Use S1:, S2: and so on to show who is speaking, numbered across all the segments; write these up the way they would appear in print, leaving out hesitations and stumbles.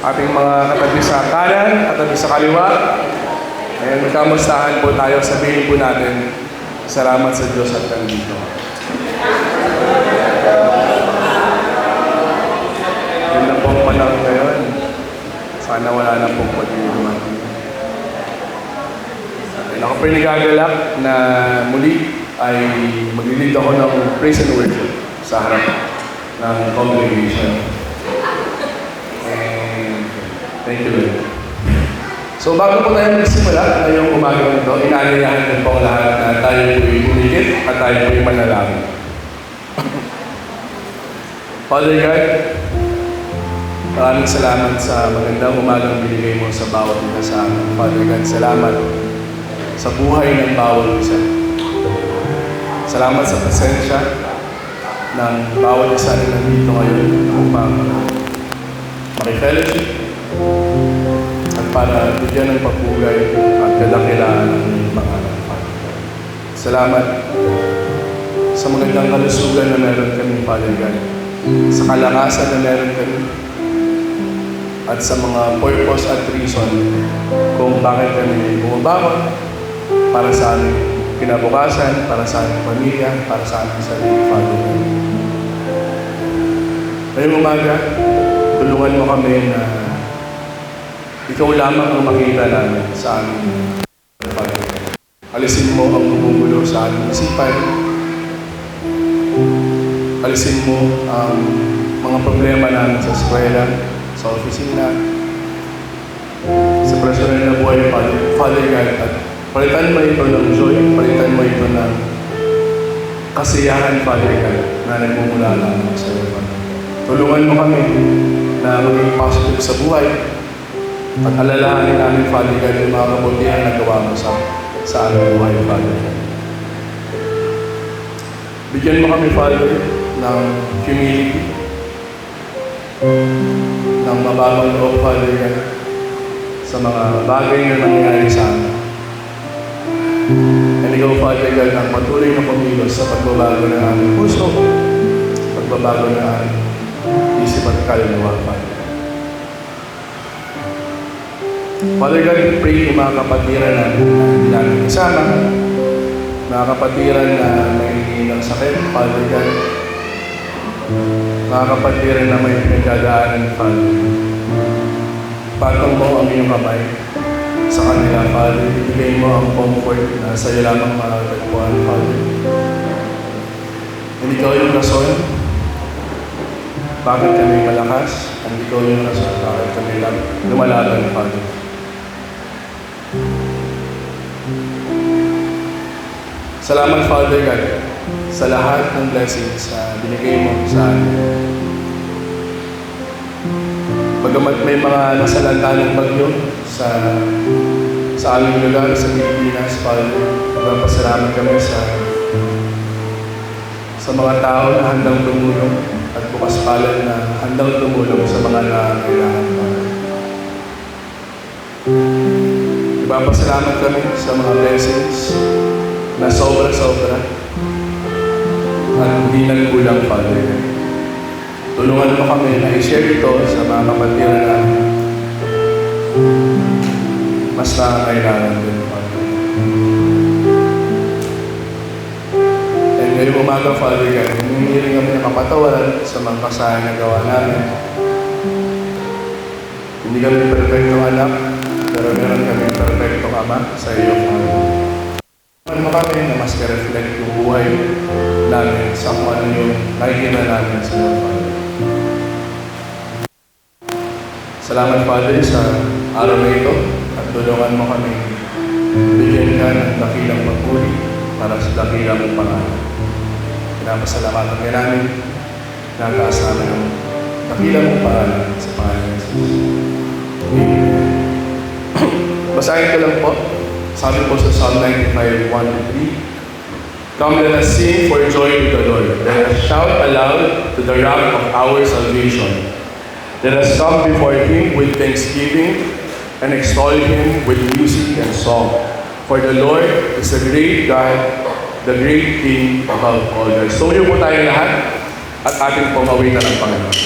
S1: ating mga katabi sa kanan, katabi sa kaliwa. Ayan, magkamustahan po tayo. Sabihin po natin, salamat sa Diyos at nandito. Yan na po ang panahon ngayon. Sana wala na pong pag-iinuman. Ako po nagagalak na muli ay maglilid ako ng praise and worship sa harap ng congregation. And thank you, Lord. So bago po tayo magsimula ngayong umaga nito, inaanyayahan din po ang lahat na tayo po'y umikit at tayo po'y manalangin. Father God, maraming salamat sa magandang umagang binigay mo sa bawat isa sa amin. Father God, salamat sa buhay ng bawat isa. Salamat sa presensya ng bawat isa na nandito ngayon upang makifellowship at para bigyan ng pagpugay at kadakilaan ng mga anak. Salamat sa magandang kalusugan na meron kami, Father God, sa kalakasan na meron kami, at sa mga purpose at reason kung bakit kami bumabangon para sa aming kinabukasan, para sa aming pamilya, para sa aming sarili, Father God. Ngayong umaga, tulungan mo kami na ikaw lamang ang makita namin sa aming Father. Alisin mo ang gumugulo sa aming isipan. Alisin mo ang mga problema namin sa eskwela, sa opisina, sa personal na buhay, Father God, at palitan mo ito ng joy, palitan mo ito ng kasiyahan, Father God, na nagmumula lang sa iyo, Father. Tulungan mo kami na maging positive sa buhay at alalahanin namin, Father God, yung mga kabutihan na gawa mo sa aming buhay, Father God. Bigyan mo kami, Father, ng humility, ng mababang loob, Father God, sa mga bagay na nangyayari sa amin. And ikaw, Father God, ang patuloy na kumilos sa pagbabago ng aming puso, pagbabago ng aming isip at kaluluwa, Father. Father God, we pray yung mga kapatiran na hindi namin kasama, mga kapatiran na may ng sakit, Father God, mga kapatiran na may pinagdadaanan, Father. Patong mo ang iyong kamay sa kanila, Father. Ibigay mo ang comfort na sa iyo lamang makakagpuan, Father. And ikaw yung rason bakit kami malakas, and ikaw yung rason bakit kami lumalaban, Father. Salamat, Father God, sa lahat ng blessings na binigay mo sa amin. Bagamat may mga nasalanta ng bagyo sa aming lugar sa Pilipinas, Father, magpapasalamat kami sa mga tao na handang tumulong at bukas palad na handang tumulong sa mga nangangailangan, Father. Magpapasalamat kami sa mga blessings na sobra-sobra at hindi nagkulang, Father. Tulungan mo kami na i-share ito sa mga kapatiran namin. Mas nakakailangan din, Father. And ngayong umaga, Father God, humihiling kami ng kapatawaran sa mga kasahan na gawa namin. Hindi kami perfectong anak, pero meron kami perfectong ama sa iyo, Father. Tulungan mo kami na mas ka-reflect yung buhay namin sa kung ano yung nakikita namin sa iyo, Father. Salamat, Father, sa araw na ito at tulungan mo kami bigyan ka ng dakilang pagpuli para sa dakilang mong pangalan. Pinapasalamatan ka namin, nagkaas namin ang dakilang mong pangalan sa pangalan ng Jesus. Amen. Basahin ko lang po. Sabi po sa Psalm 95, 1-3, "Come, let us sing for joy to the Lord. Let us shout aloud to the rock of our salvation. Let us come before Him with thanksgiving and extol Him with music and song. For the Lord is a great God, the great King above all gods." So yun po tayo lahat at ating pumawitan ng Panginoon.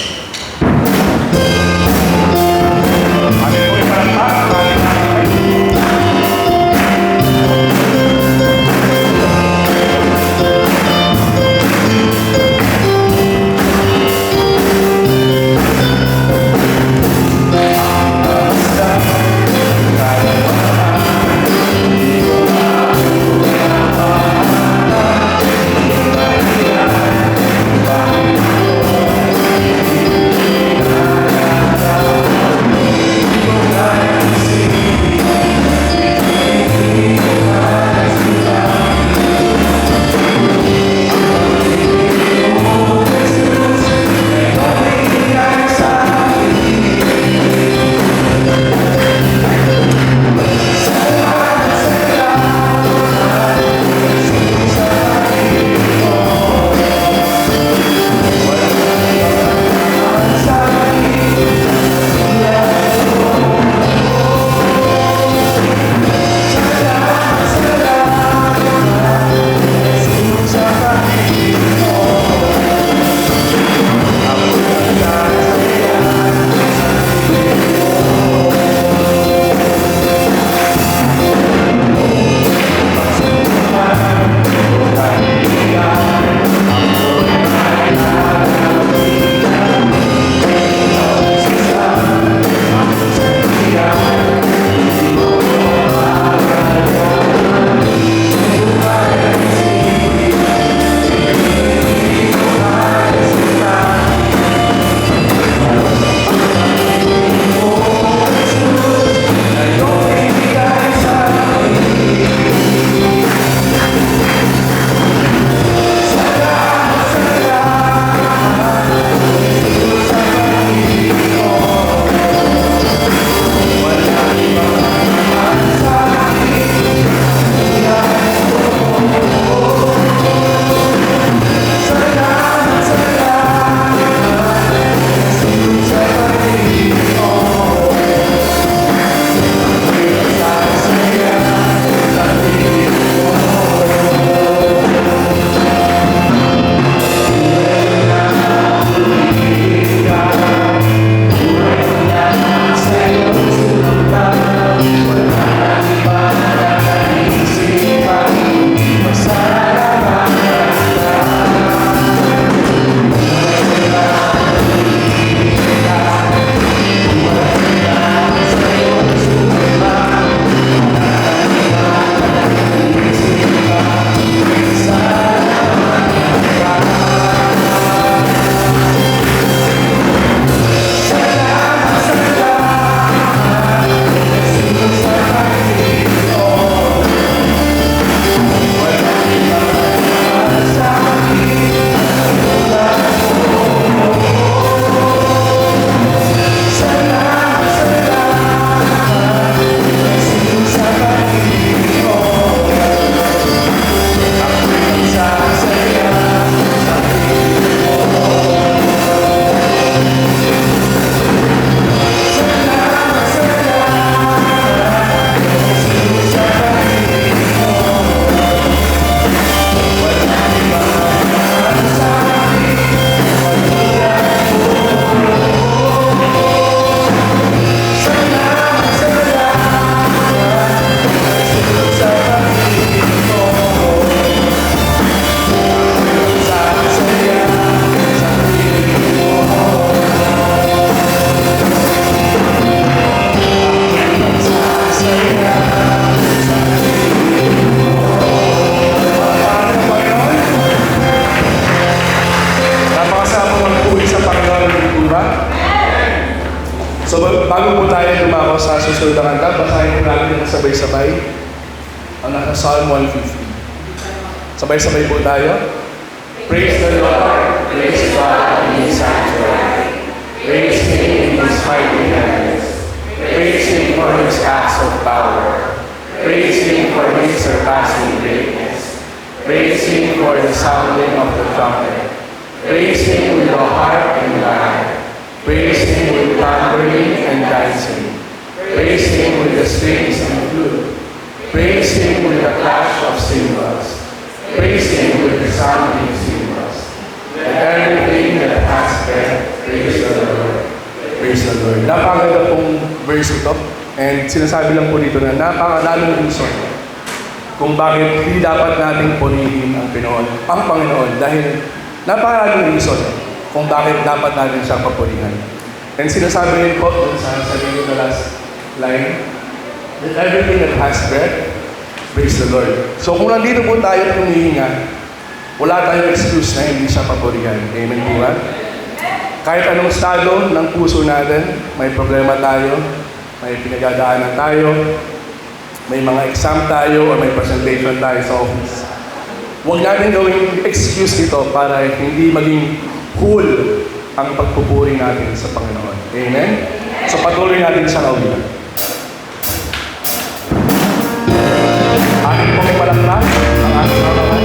S1: So bago po tayo lumako sa susunod na kanta, basahin po natin ng sabay-sabay ang nasa Psalm 150. Sabay-sabay po tayo. Praise the Lord, praise God in His sanctuary. Praise Him in His mighty heavens. Praise Him for His acts of power. Praise Him for His surpassing greatness. Praise Him for the sounding of the trumpet. Praise Him with the harp and lyre. Praise Him with tambourine and dancing. Praise Him with the strings and flute. Praise Him with the clash of cymbals. Praise Him with the sounding cymbals. Let everything that has breath praise the Lord. Praise the Lord. Napakaganda pong verse ito. And sinasabi lang po dito na napakaraming reason kung bakit hindi dapat nating purihin ang Panginoon. Dahil napakaraming reason kung bakit dapat natin siyang papurihan. And sinasabi rin po sa sarili na last line, that everything that has breath, praise the Lord. So kung nandito po tayo at humihinga, wala tayong excuse na hindi siya papurihan. Amen po ba? Kahit anong estado ng puso natin, may problema tayo, may pinagdadaanan tayo, may mga exam tayo, o may presentation tayo sa office. Huwag natin gawing excuse ito para hindi maging whole ang pagpupuri natin sa Panginoon. Amen? So patuloy natin siyang awitan. Ating pong palakpak ang ating kamay.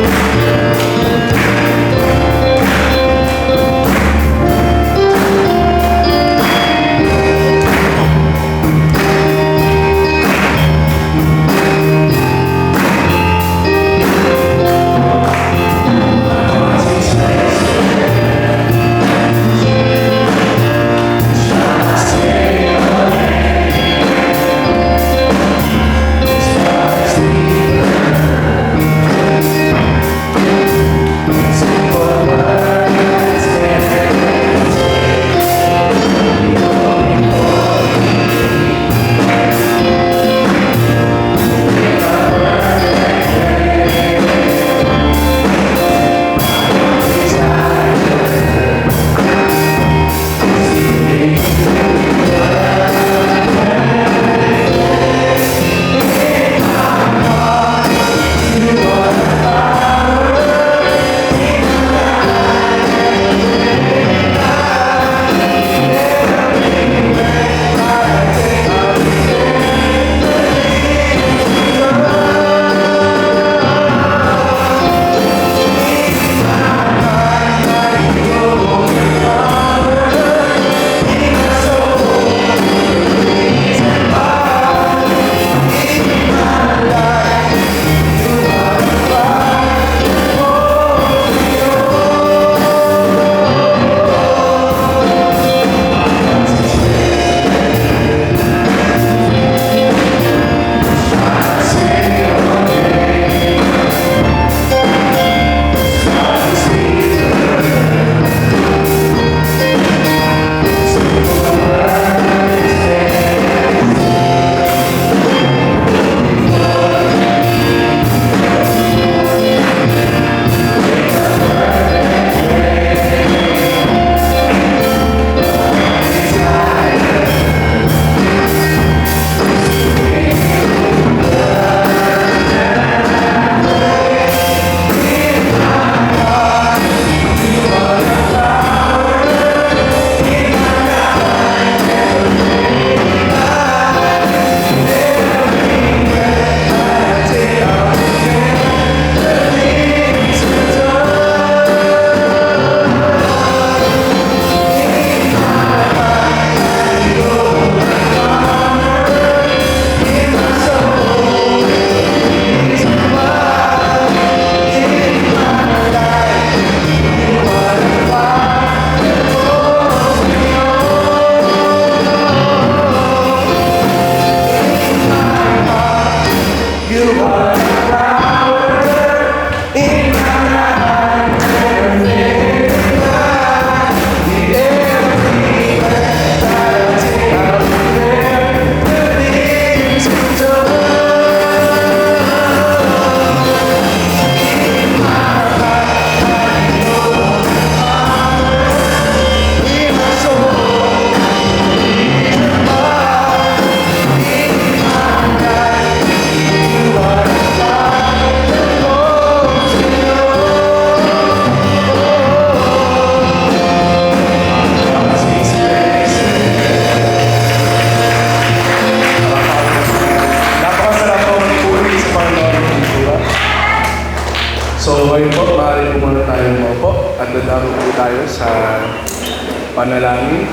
S1: panalangin.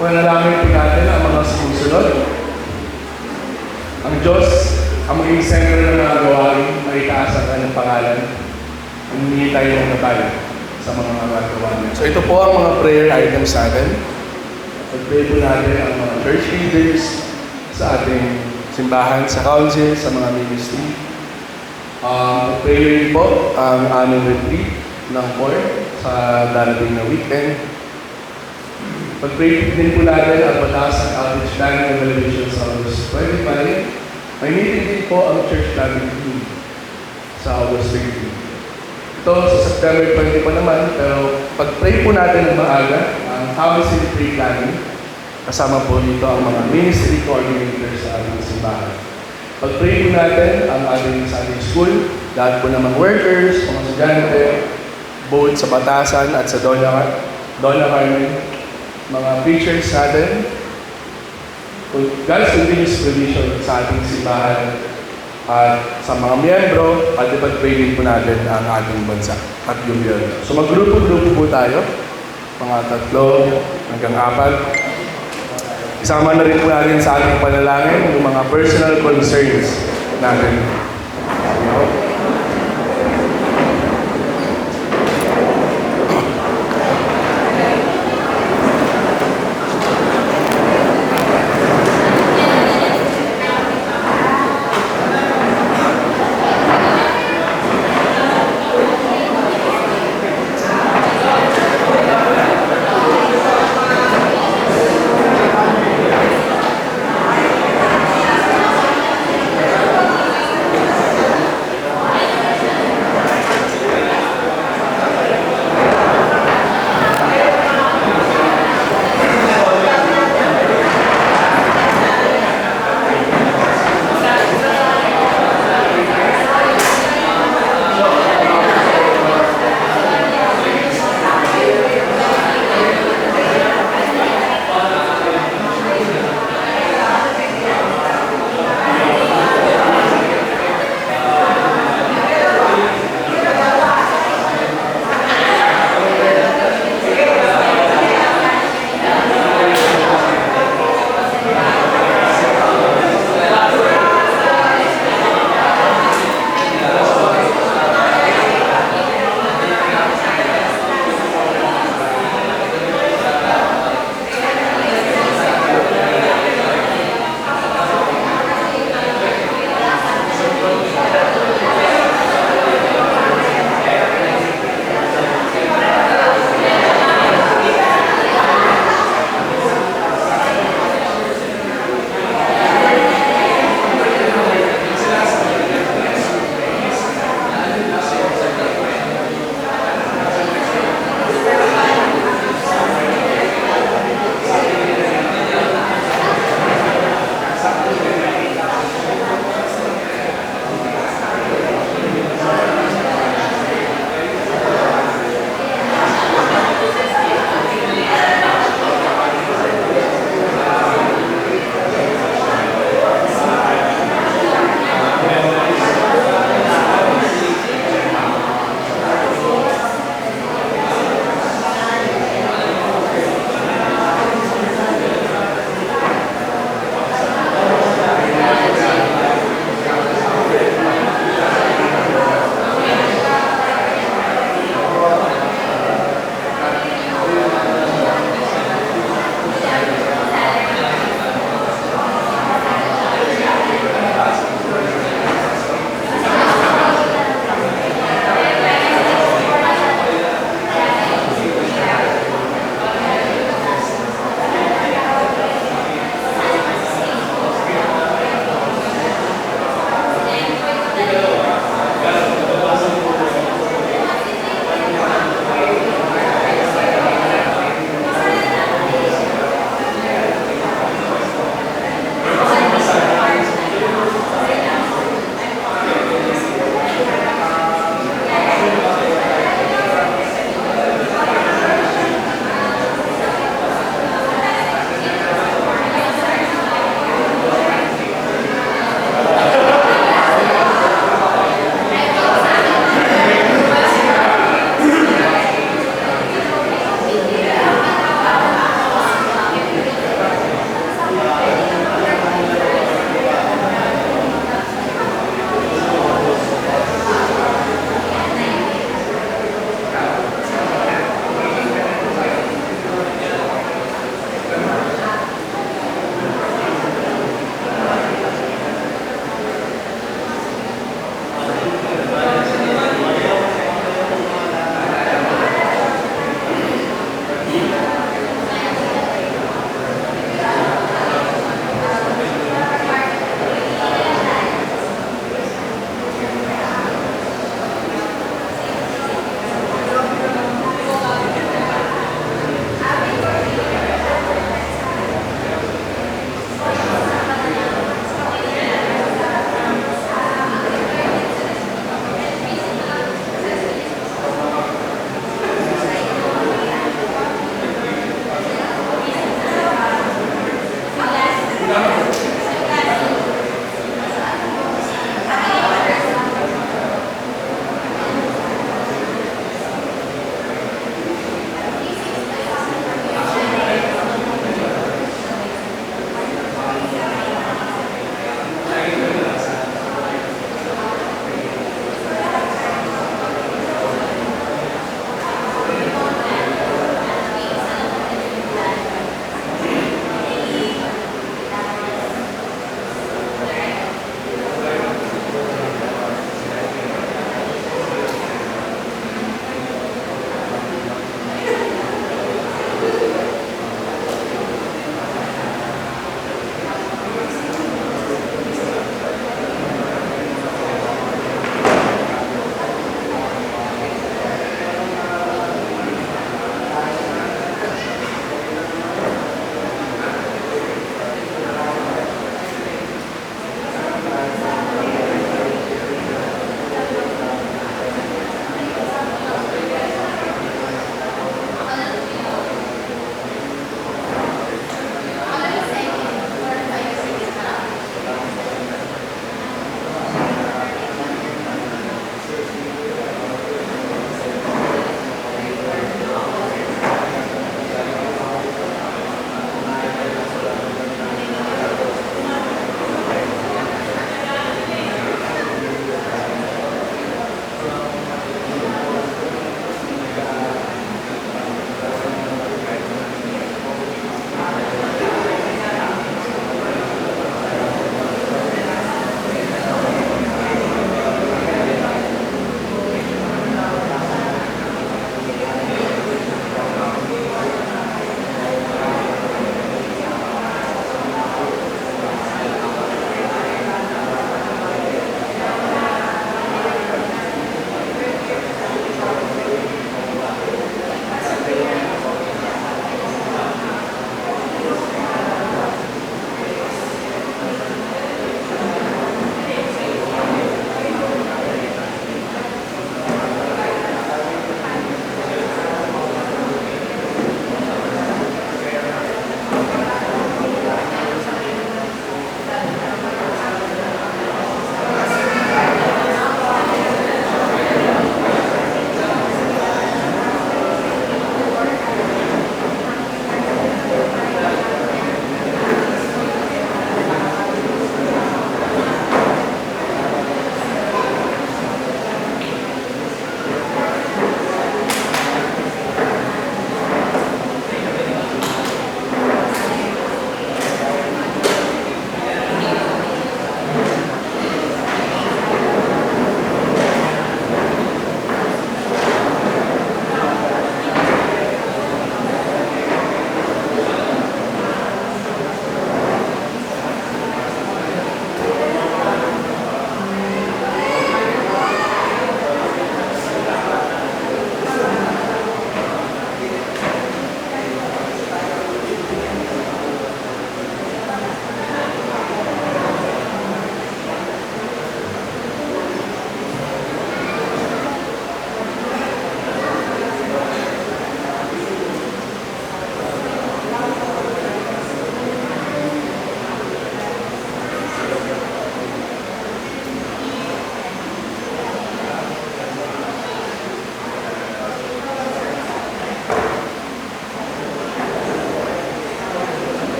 S1: Panalangin po natin ang mga sumusunod. Ang Diyos, ang maging sentro ng mga gawain, ay itaas ang kanyang pangalan. Humingi tayo ng natalo sa mga gawain. So ito po ang mga prayer items natin. Pag-pray po natin ang mga church leaders sa ating simbahan, sa council, sa mga ministry. Pag-pray rin po ang aming retreat ng CORE sa darating na weekend. Pag-pray din po natin ang pataas ng outreach planning evaluation sa August 25. May meeting din po ang church planning team sa August 15. Ito sa September 20 pa naman, pero pag-pray po natin ng maaga ang council pre-planning. Kasama po dito ang mga ministry coordinators sa ating simbahan. Pag-pray po natin ang ating sa ating school, lahat po ng mga workers, mga estudyante, both sa Batasan at sa Donna Carmen, mga preachers natin, God's continuous provision sa ating simbahan at sa mga miyembro at ipag-pray din po natin ang ating bansa at yung gobyerno. So mag-grupo-grupo po tayo, mga 3 hanggang 4. Isama na rin po natin sa ating panalangin yung mga personal concerns natin.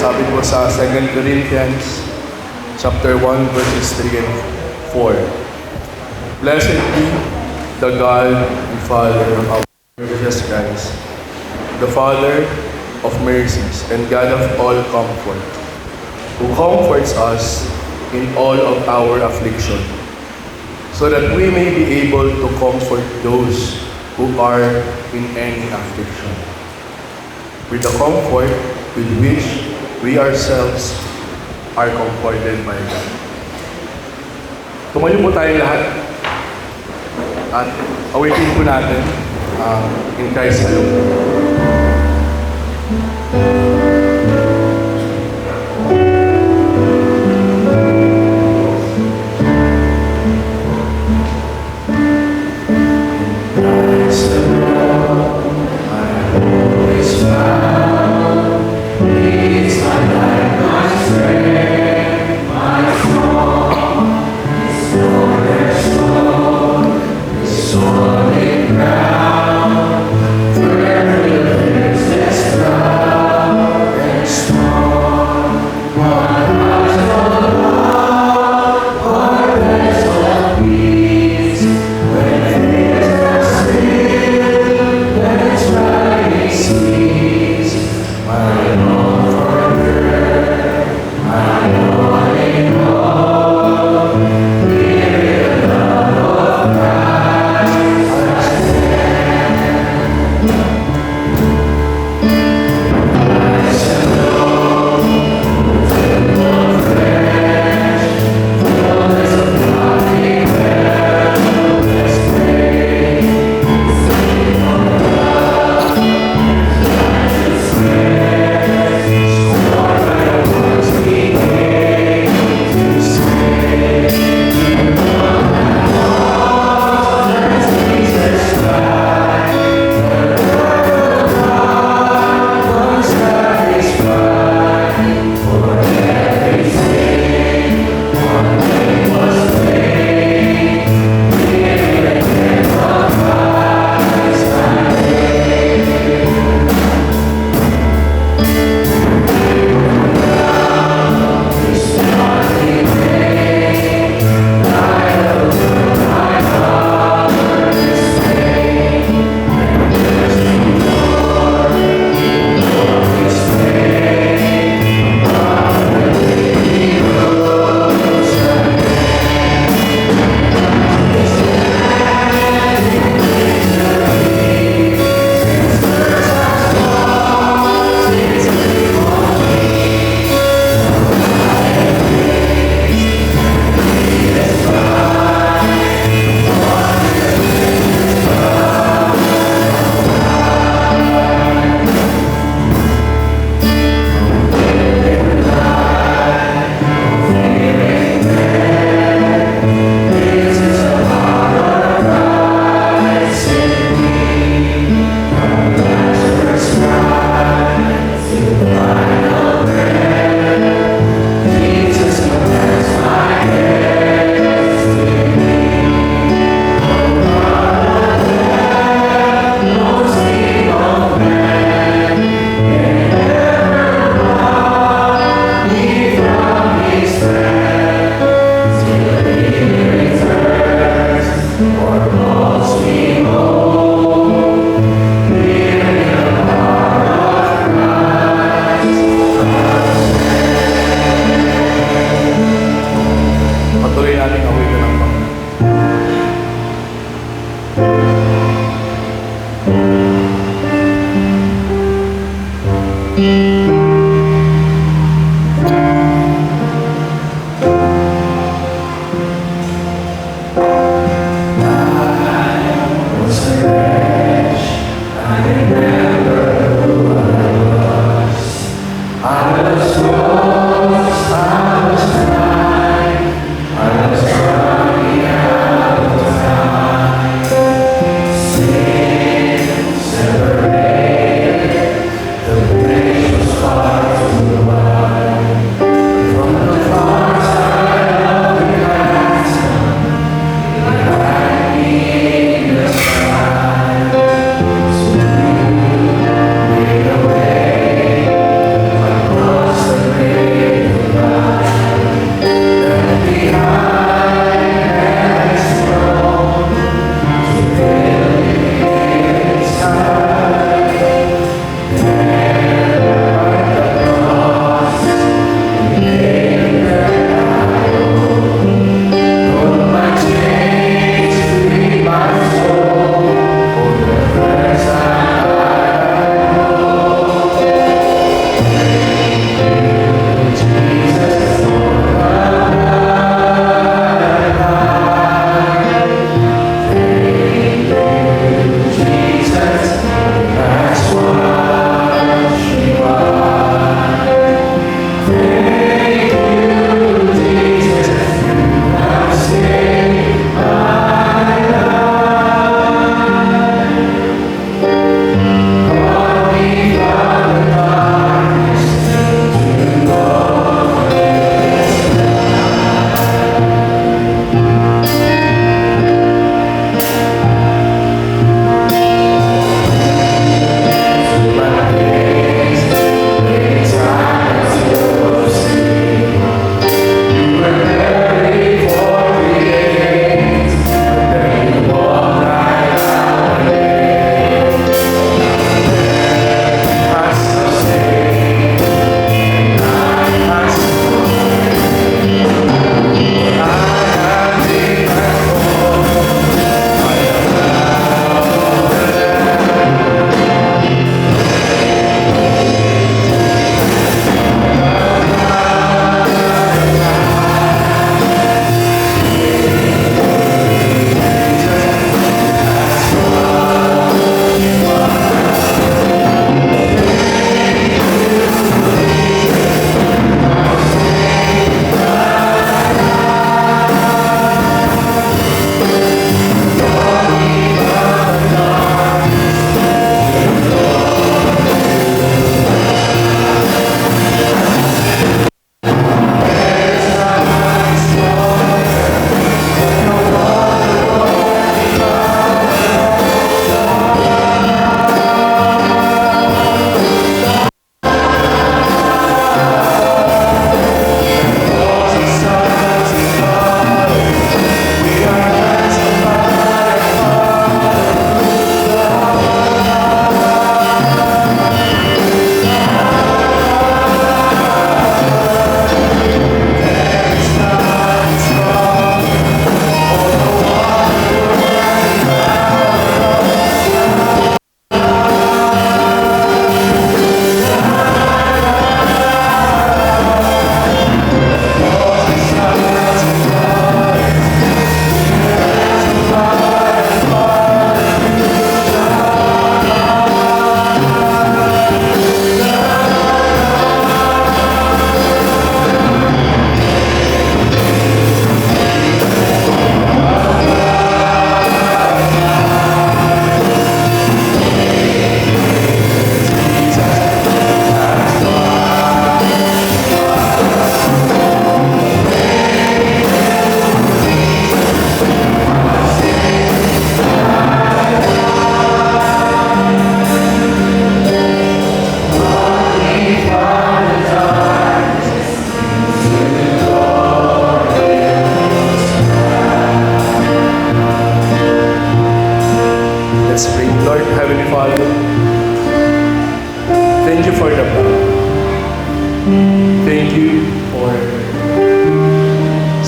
S1: Sabi po sa 2 Corinthians chapter 1 verses 3 and 4. Blessed be the God and Father of our Lord Jesus Christ, the Father of mercies and God of all comfort, who comforts us in all of our affliction, so that we may be able to comfort those who are in any affliction, with the comfort with which we ourselves are comforted by God. Tumayo po tayo lahat at awitin po natin in Christ alone.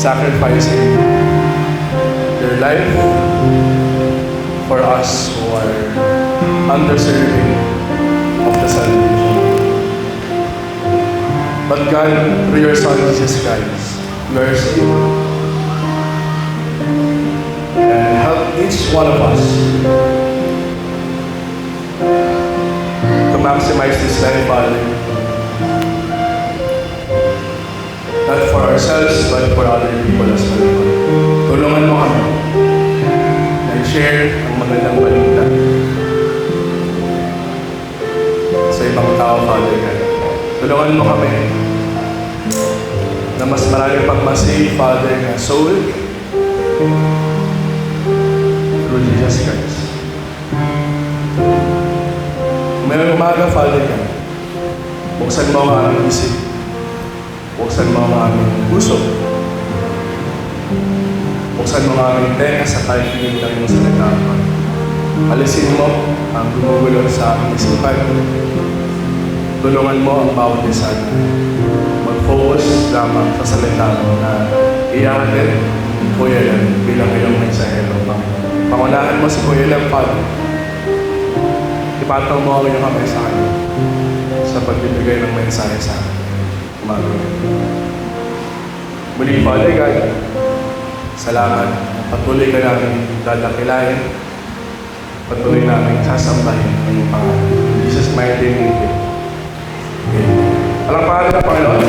S1: sacrificing their life for us who are undeserving of the salvation. But God, through your Son, Jesus Christ, you are saved. And help each one of us to maximize this life, Father. Not for ourselves, but for other people as well. Tulungan mo kami na i-share ang magandang balita sa ibang tao, Father God. Tulungan mo kami na mas marami pang masave, Father, na soul through Jesus Christ. Mayroong umaga, Father God, buksan mo ang aming isip, buksan mo ang aming puso, buksan mo ang aming tenga sa pakikinig ng iyong salita. Alisin mo ang gumugulo sa aming isipan. Tulungan mo ang bawat isa na mag-focus lamang sa salita mo na iyahatid ni Kuya Lem bilang iyong mensahero. Pangunahan mo si Kuya Lem, Father. Ipataw mo ang iyong kamay sa kanya sa pagbibigay ng mensahe sa akin. Muli, Father God, salamat. Patuloy ka namin dadakilahin. Patuloy namin sasambahin ang iyong pangalan. In Jesus' mighty name. Alang pangalan ng Panginoon.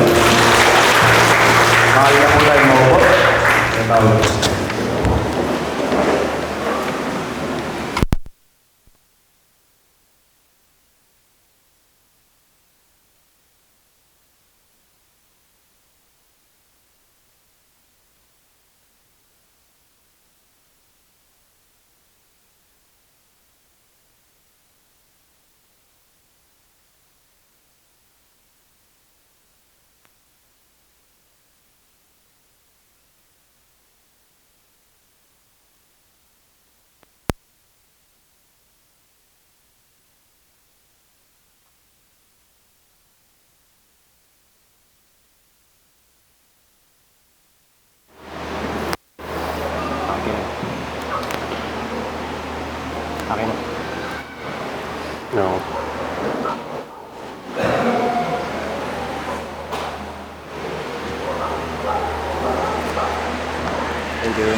S1: Mahal na po tayo maupo. Natawag.
S2: Akin. No. Thank you.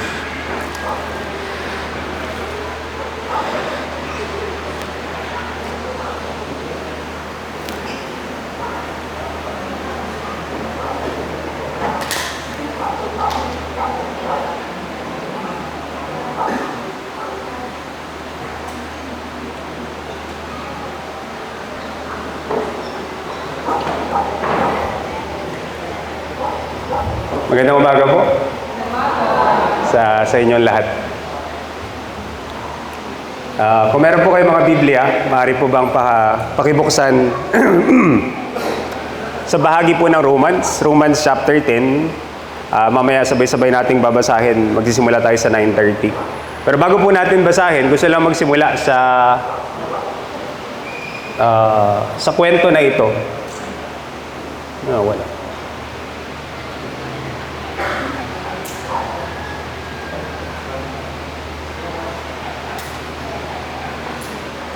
S2: Magandang umaga po sa inyong lahat. Kung meron po kayong mga Biblia, maaari po bang pakibuksan sa bahagi po ng Romans chapter 10. Mamaya sabay-sabay nating babasahin, magsisimula tayo sa 9:30. Pero bago po natin basahin, gusto lang magsimula sa kwento na ito. Wala.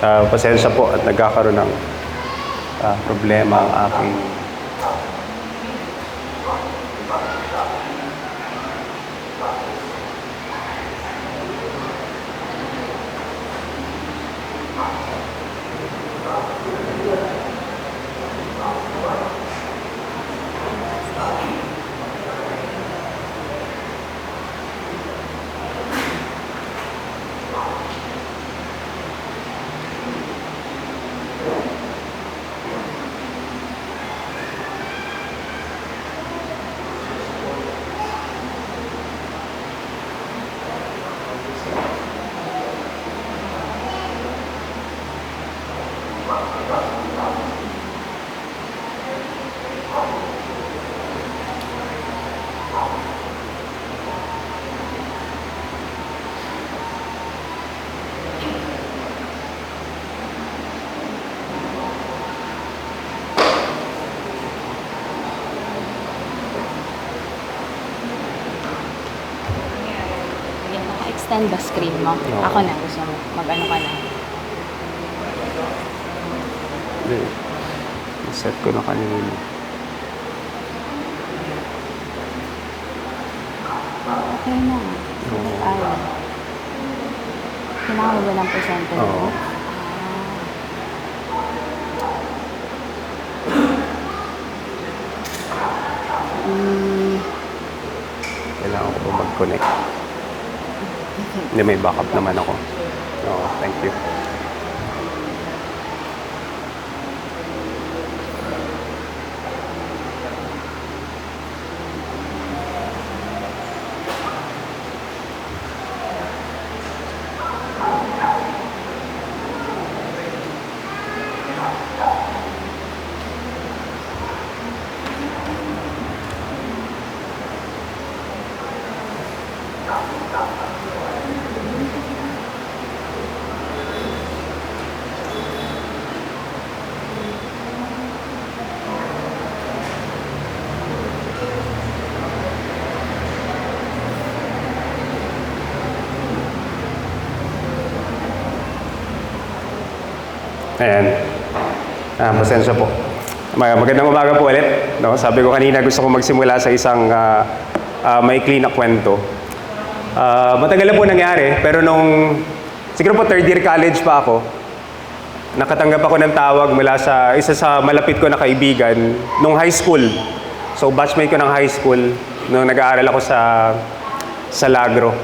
S2: Pasensya po at nagkakaroon ng problema ang aking
S3: extend the screen mo.
S2: Oo.
S3: Ako na, gusto mo. Mag-ano ka na.
S2: Set ko na kanina.
S3: Okay na. Ayaw. Kailangan mo ba ng percentage
S2: Oo.
S3: mo?
S2: Kailangan ko ba mag-connect? Hindi, may backup naman ako. Oo, thank you. Ayan. Pasensya po. Magandang umaga po ulit. No? Sabi ko kanina gusto ko magsimula sa isang maikli na kwento. Matagal na po nangyari, pero nung siguro po third year college pa ako, nakatanggap ako ng tawag mula sa isa sa malapit ko na kaibigan nung high school. So batchmate ko ng high school nung nag-aaral ako sa Lagro.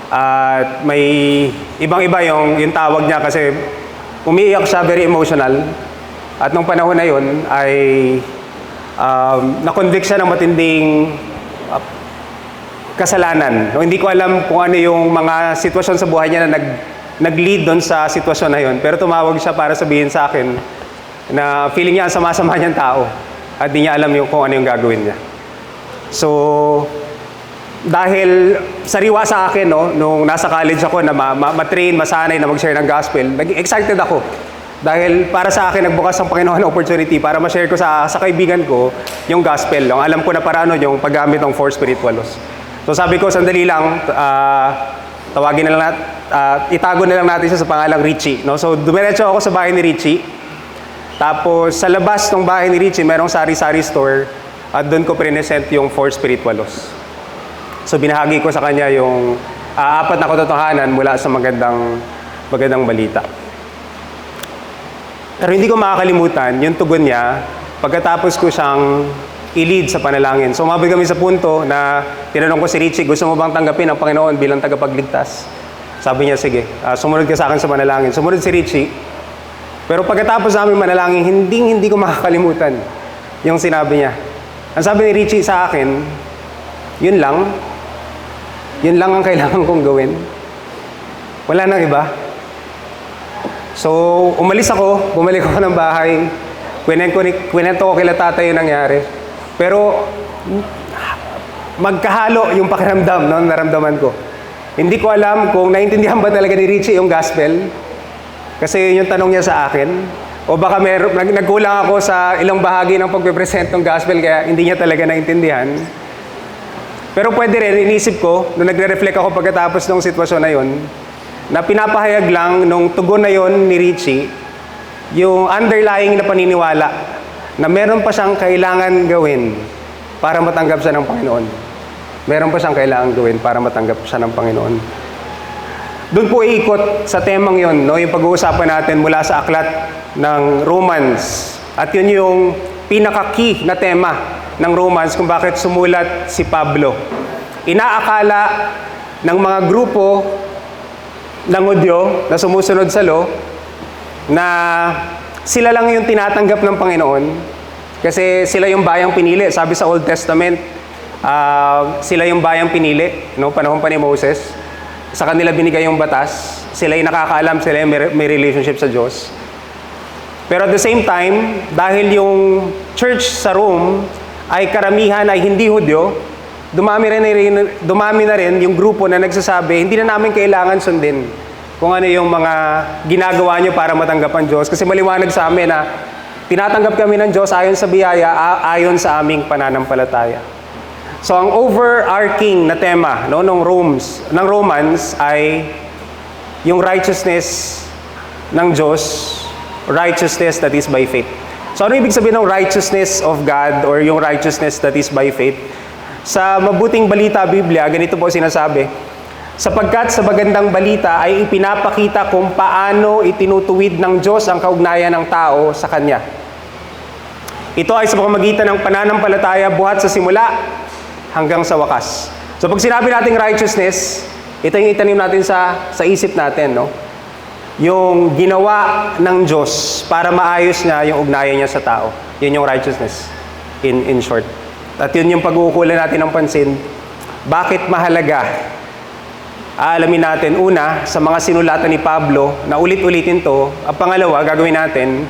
S2: At may ibang-iba yung tawag niya kasi umiiyak siya, very emotional. At nung panahon na yun ay na-convict siya ng matinding kasalanan. No, hindi ko alam kung ano yung mga sitwasyon sa buhay niya na nag-lead doon sa sitwasyon na yun. Pero tumawag siya para sabihin sa akin na feeling niya ang sama-sama niyang tao. At di niya alam kung ano yung gagawin niya. So, dahil sariwa sa akin, no, nung nasa college ako na ma-train, masanay na mag-share ng gospel, naging excited ako. Dahil para sa akin, nagbukas ang Panginoon ng opportunity para ma-share ko sa kaibigan ko yung gospel. Yung alam ko na parano yung paggamit ng four spiritualos. So sabi ko, sandali lang, tawagin na lang itago na lang natin siya sa pangalang Richie. No? So dumiretso ako sa bahay ni Richie. Tapos sa labas ng bahay ni Richie, merong sari-sari store. At doon ko present yung four spiritualos. So binahagi ko sa kanya yung apat na katotohanan mula sa magandang balita. Pero hindi ko makakalimutan yung tugon niya pagkatapos ko siyang i-lead sa panalangin. So umabot kami sa punto na tinanong ko si Richie, gusto mo bang tanggapin ang Panginoon bilang tagapagligtas? Sabi niya, sige, sumunod ka sa akin sa panalangin. Sumunod si Richie. Pero pagkatapos namin manalangin, hindi ko makakalimutan yung sinabi niya. Ang sabi ni Richie sa akin, yun lang ang kailangan kong gawin. Wala nang iba. So, umalis ako, bumalik ako ng bahay, kwento ko kila tatay yung nangyari. Pero, magkahalo yung pakiramdam, no, naramdaman ko. Hindi ko alam kung naintindihan ba talaga ni Richie yung gospel. Kasi yun yung tanong niya sa akin. O baka nagkulang ako sa ilang bahagi ng pagpipresent ng gospel kaya hindi niya talaga naintindihan. Pero pwede rin, inisip ko, nung nagre-reflect ako pagkatapos ng sitwasyon na yun, na pinapahayag lang nung tugon na yun ni Richie, yung underlying na paniniwala na meron pa siyang kailangan gawin para matanggap siya ng Panginoon. Meron pa siyang kailangan gawin para matanggap siya ng Panginoon. Doon po iikot sa temang yun, no? Yung pag-uusapan natin mula sa aklat ng Romans. At yun yung pinaka-key na tema ng Romans kung bakit sumulat si Pablo. Inaakala ng mga grupo ng Hudyo na sumusunod sa law na sila lang yung tinatanggap ng Panginoon kasi sila yung bayang pinili. Sabi sa Old Testament, sila yung bayang pinili, no? Panahon pa ni Moses. Sa kanila binigay yung batas. Sila yung nakakaalam, sila yung may relationship sa Diyos. Pero at the same time, dahil yung church sa Rome ay karamihan ay hindi Hudyo, dumami na rin yung grupo na nagsasabi, hindi na namin kailangan sundin kung ano yung mga ginagawa nyo para matanggap ang Diyos. Kasi maliwanag sa amin na tinatanggap kami ng Diyos ayon sa biyaya, ayon sa aming pananampalataya. So ang overarching na tema no, ng Romans ay yung righteousness ng Diyos, righteousness that is by faith. So ano ibig sabihin ng righteousness of God or yung righteousness that is by faith? Sa mabuting balita Biblia, ganito po sinasabi, sapagkat sa magandang balita ay ipinapakita kung paano itinutuwid ng Diyos ang kaugnayan ng tao sa Kanya. Ito ay sa pamamagitan ng pananampalataya buhat sa simula hanggang sa wakas. So pag sinabi nating righteousness, ito yung itanim natin sa isip natin, no? Yung ginawa ng Diyos para maayos niya yung ugnayan niya sa tao. Yun yung righteousness, in short. At yun yung pag-uukulan natin ng pansin. Bakit mahalaga? Aalamin natin, una, sa mga sinulatan ni Pablo, na ulit-ulitin to. At pangalawa, gagawin natin,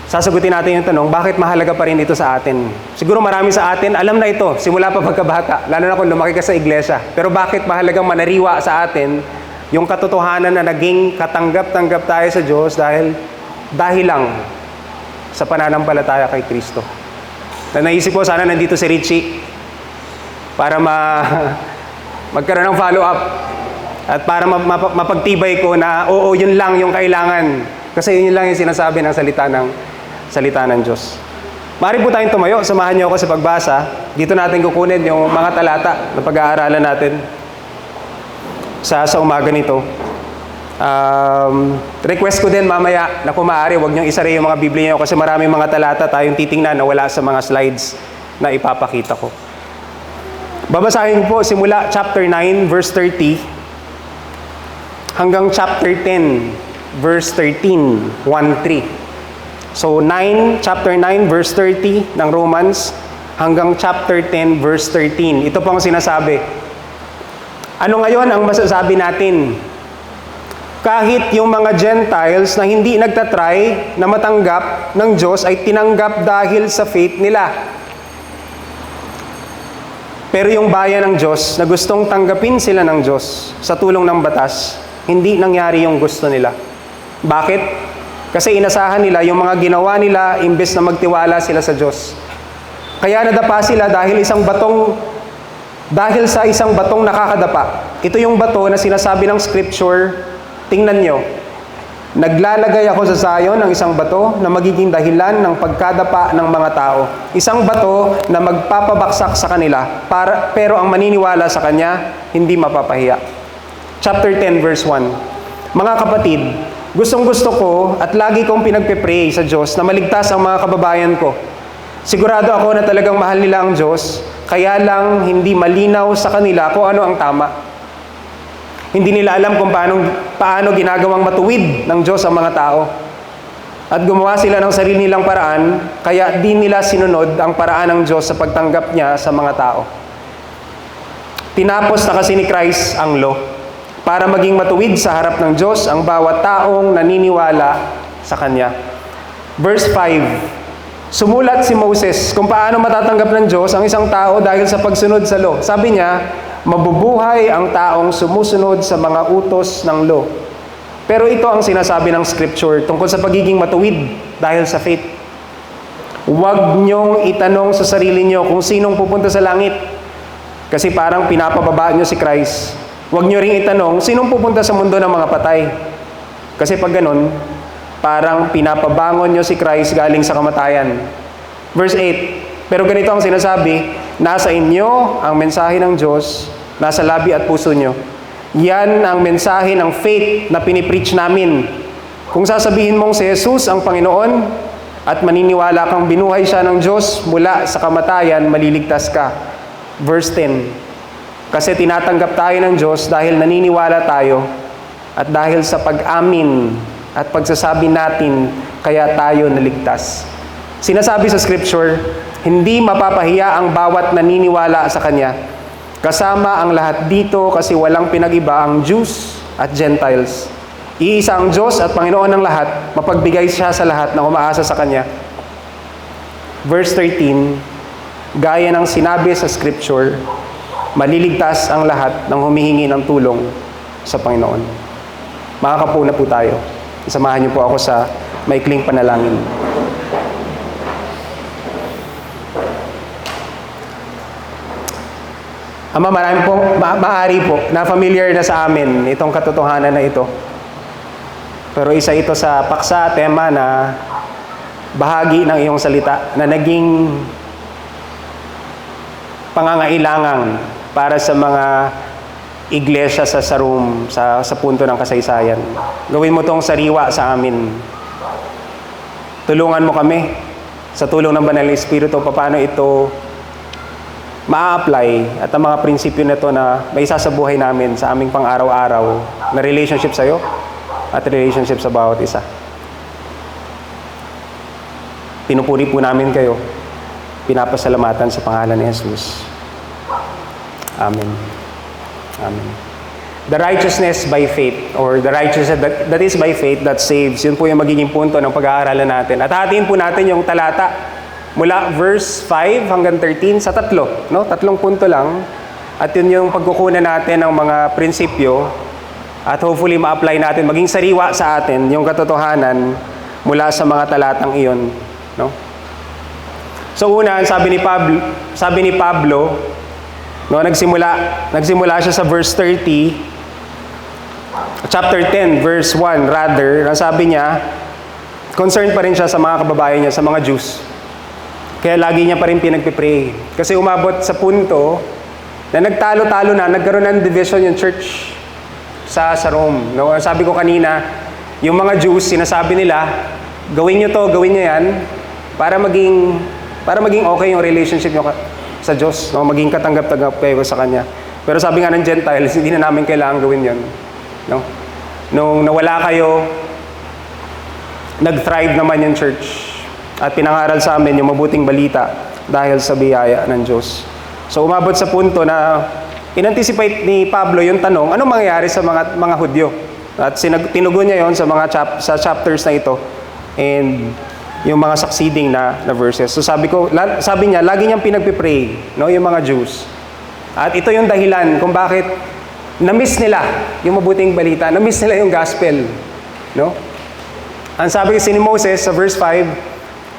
S2: sasagutin natin yung tanong, bakit mahalaga pa rin ito sa atin? Siguro marami sa atin, alam na ito, simula pa pagkabata, lalo na kung lumaki ka sa iglesia. Pero bakit mahalagang manariwa sa atin yung katotohanan na naging katanggap-tanggap tayo sa Diyos dahil lang sa pananampalataya kay Kristo? Na naisip ko, sana nandito si Richie para magkaroon ng follow-up at para mapagtibay ko na oo, yun lang yung kailangan. Kasi yun lang yung sinasabi ng salita ng Diyos. Maaari po tayong tumayo, samahan niyo ako sa pagbasa. Dito natin kukunin yung mga talata na pag-aaralan natin sa umaga nito. Request ko din mamaya na kung maaari, huwag niyong isara yung mga Biblia niyo kasi maraming mga talata tayong titingnan na wala sa mga slides na ipapakita ko. Babasahin po simula chapter 9 verse 30 hanggang chapter 10 verse 13, 1-3. So chapter 9 verse 30 ng Romans hanggang chapter 10 verse 13. Ito pong sinasabi. Ano ngayon ang masasabi natin? Kahit yung mga Gentiles na hindi nagtatry na matanggap ng Diyos ay tinanggap dahil sa faith nila. Pero yung bayan ng Diyos na gustong tanggapin sila ng Diyos sa tulong ng batas, hindi nangyari yung gusto nila. Bakit? Kasi inasahan nila yung mga ginawa nila imbes na magtiwala sila sa Diyos. Kaya nadapa sila dahil sa isang batong nakakadapa. Ito yung bato na sinasabi ng Scripture, tingnan nyo. Naglalagay ako sa Zion ng isang bato na magiging dahilan ng pagkadapa ng mga tao. Isang bato na magpapabaksak sa kanila, pero ang maniniwala sa kanya, hindi mapapahiya. Chapter 10 verse 1. Mga kapatid, gustong-gusto ko at lagi kong pinagpe-pray sa Diyos na maligtas ang mga kababayan ko. Sigurado ako na talagang mahal nila ang Diyos, kaya lang hindi malinaw sa kanila kung ano ang tama. Hindi nila alam kung paano ginagawang matuwid ng Diyos ang mga tao. At gumawa sila ng sarili nilang paraan, kaya di nila sinunod ang paraan ng Diyos sa pagtanggap niya sa mga tao. Tinapos na kasi ni Christ ang law para maging matuwid sa harap ng Diyos ang bawat taong naniniwala sa Kanya. Verse 5, sumulat si Moses kung paano matatanggap ng Diyos ang isang tao dahil sa pagsunod sa law. Sabi niya, mabubuhay ang taong sumusunod sa mga utos ng law. Pero ito ang sinasabi ng Scripture tungkol sa pagiging matuwid dahil sa faith. Huwag niyong itanong sa sarili niyo kung sinong pupunta sa langit. Kasi parang pinapababa niyo si Christ. Huwag niyo ring itanong, sinong pupunta sa mundo ng mga patay? Kasi pag ganun, parang pinapabangon niyo si Christ galing sa kamatayan. Verse 8, pero ganito ang sinasabi, nasa inyo ang mensahe ng Diyos, nasa labi at puso niyo. Yan ang mensahe ng faith na pinipreach namin. Kung sasabihin mong si Jesus ang Panginoon at maniniwala kang binuhay siya ng Diyos mula sa kamatayan, maliligtas ka. Verse 10, kasi tinatanggap tayo ng Diyos dahil naniniwala tayo at dahil sa pag-amin at pagsasabi natin, kaya tayo naligtas. Sinasabi sa Scripture, hindi mapapahiya ang bawat naniniwala sa Kanya. Kasama ang lahat dito kasi walang pinag-iba ang Jews at Gentiles. Iisa ang Diyos at Panginoon ng lahat, mapagbigay siya sa lahat na umaasa sa Kanya. Verse 13, gaya ng sinabi sa Scripture, maliligtas ang lahat ng humihingi ng tulong sa Panginoon. Makakapuna po tayo. Samahan niyo po ako sa maikling panalangin. Ama, marami po, maaari po, na familiar na sa amin itong katotohanan na ito. Pero isa ito sa paksa, tema na bahagi ng iyong salita na naging pangangailangan para sa mga iglesia sa Sarum, sa punto ng kasaysayan. Gawin mo itong sariwa sa amin. Tulungan mo kami sa tulong ng Banal na Espiritu paano ito ma-apply at ang mga prinsipyo na ito na may isa sa buhay namin sa aming pang-araw-araw na relationship sa iyo at relationship sa bawat isa. Pinupuri po namin kayo. Pinapasalamatan sa pangalan ni Jesus. Amen. Amen. The righteousness by faith, or the righteousness that is by faith that saves, yun po yung magiging punto ng pag-aaralan natin. At hatiin po natin yung talata mula verse 5 hanggang 13 sa tatlo. No? 3 punto lang. At yun yung pagkukunan natin ng mga prinsipyo at hopefully ma-apply natin, maging sariwa sa atin yung katotohanan mula sa mga talatang iyon. No? So una, sabi ni Pablo, no, nagsimula siya sa verse 30, chapter 10, verse 1 rather, ang sabi niya, concerned pa rin siya sa mga kababayan niya, sa mga Jews. Kaya lagi niya pa rin pinagpipray. Kasi umabot sa punto na nagtalo-talo na, nagkaroon ng division yung church sa Rome. No? Sabi ko kanina, yung mga Jews, sinasabi nila, gawin niyo to, gawin niyo yan, para maging okay yung relationship niyo sa Diyos, no? Maging katanggap-tanggap kayo sa Kanya. Pero sabi nga ng Gentiles, hindi na namin kailangan gawin yun. No? Nung nawala kayo, nag-thrive naman yung church. At pinangaral sa amin yung mabuting balita dahil sa biyaya ng Diyos. So umabot sa punto na in-anticipate ni Pablo yung tanong, anong mangyayari sa mga Hudyo? At tinugon niya yon sa sa chapters na ito. And yung mga succeeding na verses. So sabi niya, lagi niyang pinagpipray, no, yung mga Jews. At ito yung dahilan kung bakit na-miss nila yung mabuting balita, na-miss nila yung gospel, no? Ang sabi kasi ni Moses sa verse 5,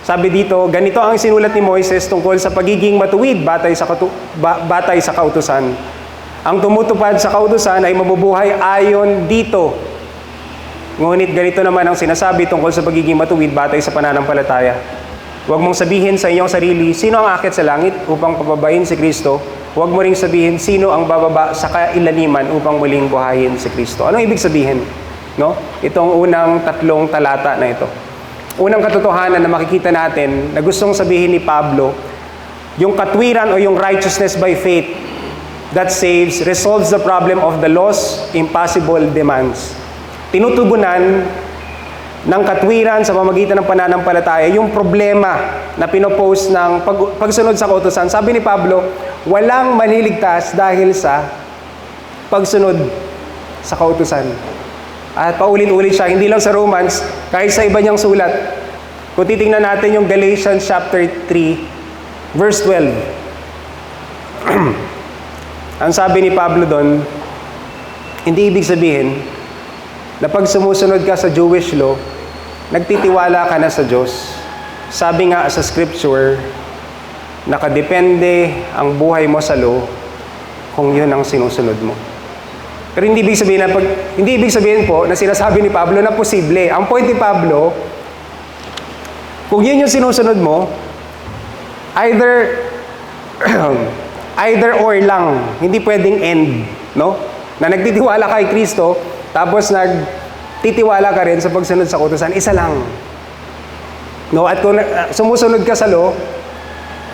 S2: sabi dito, ganito ang sinulat ni Moises tungkol sa pagiging matuwid batay sa kautusan. Ang tumutupad sa kautusan ay mabubuhay ayon dito. Ngunit ganito naman ang sinasabi tungkol sa pagiging matuwid batay sa pananampalataya. Huwag mong sabihin sa inyong sarili, sino ang aakyat sa langit upang pababain si Kristo? Huwag mo ring sabihin, sino ang bababa sa kailaliman upang muling buhayin si Kristo? Anong ibig sabihin? No? Itong unang 3 talata na ito. Unang katotohanan na makikita natin na gustong sabihin ni Pablo, yung katwiran o yung righteousness by faith that saves resolves the problem of the law's impossible demands. Tinutugunan ng katwiran sa pamamagitan ng pananampalataya yung problema na pinopose ng pagsunod sa kautusan. Sabi ni Pablo, walang maliligtas dahil sa pagsunod sa kautusan. At paulit-ulit siya, hindi lang sa Romans, kahit sa iba niyang sulat. Kung titingnan natin yung Galatians chapter 3, verse 12. Ang sabi ni Pablo doon, hindi ibig sabihin na pag sumusunod ka sa Jewish law, nagtitiwala ka na sa Diyos. Sabi nga sa scripture, nakadepende ang buhay mo sa law kung yun ang sinusunod mo. Pero hindi ibig sabihin po na sinasabi ni Pablo na posible. Ang point ni Pablo, kung yun yung sinusunod mo, either or lang, hindi pwedeng end, no? Na nagtitiwala kay Kristo, tapos nagtitiwala ka rin sa pagsunod sa kautusan, isa lang. No? At kung sumusunod ka sa law,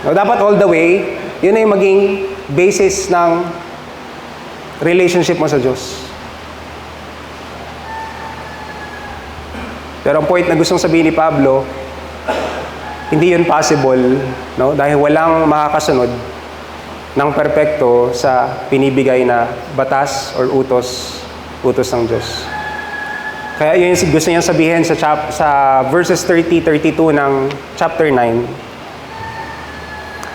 S2: no, dapat all the way, yun ay maging basis ng relationship mo sa Diyos. Pero ang point na gustong sabihin ni Pablo, hindi yun possible, no? Dahil walang makakasunod ng perpekto sa pinibigay na batas or utos ng Diyos. Kaya yun yung gusto niyang sabihin sa verses 30-32 ng chapter 9.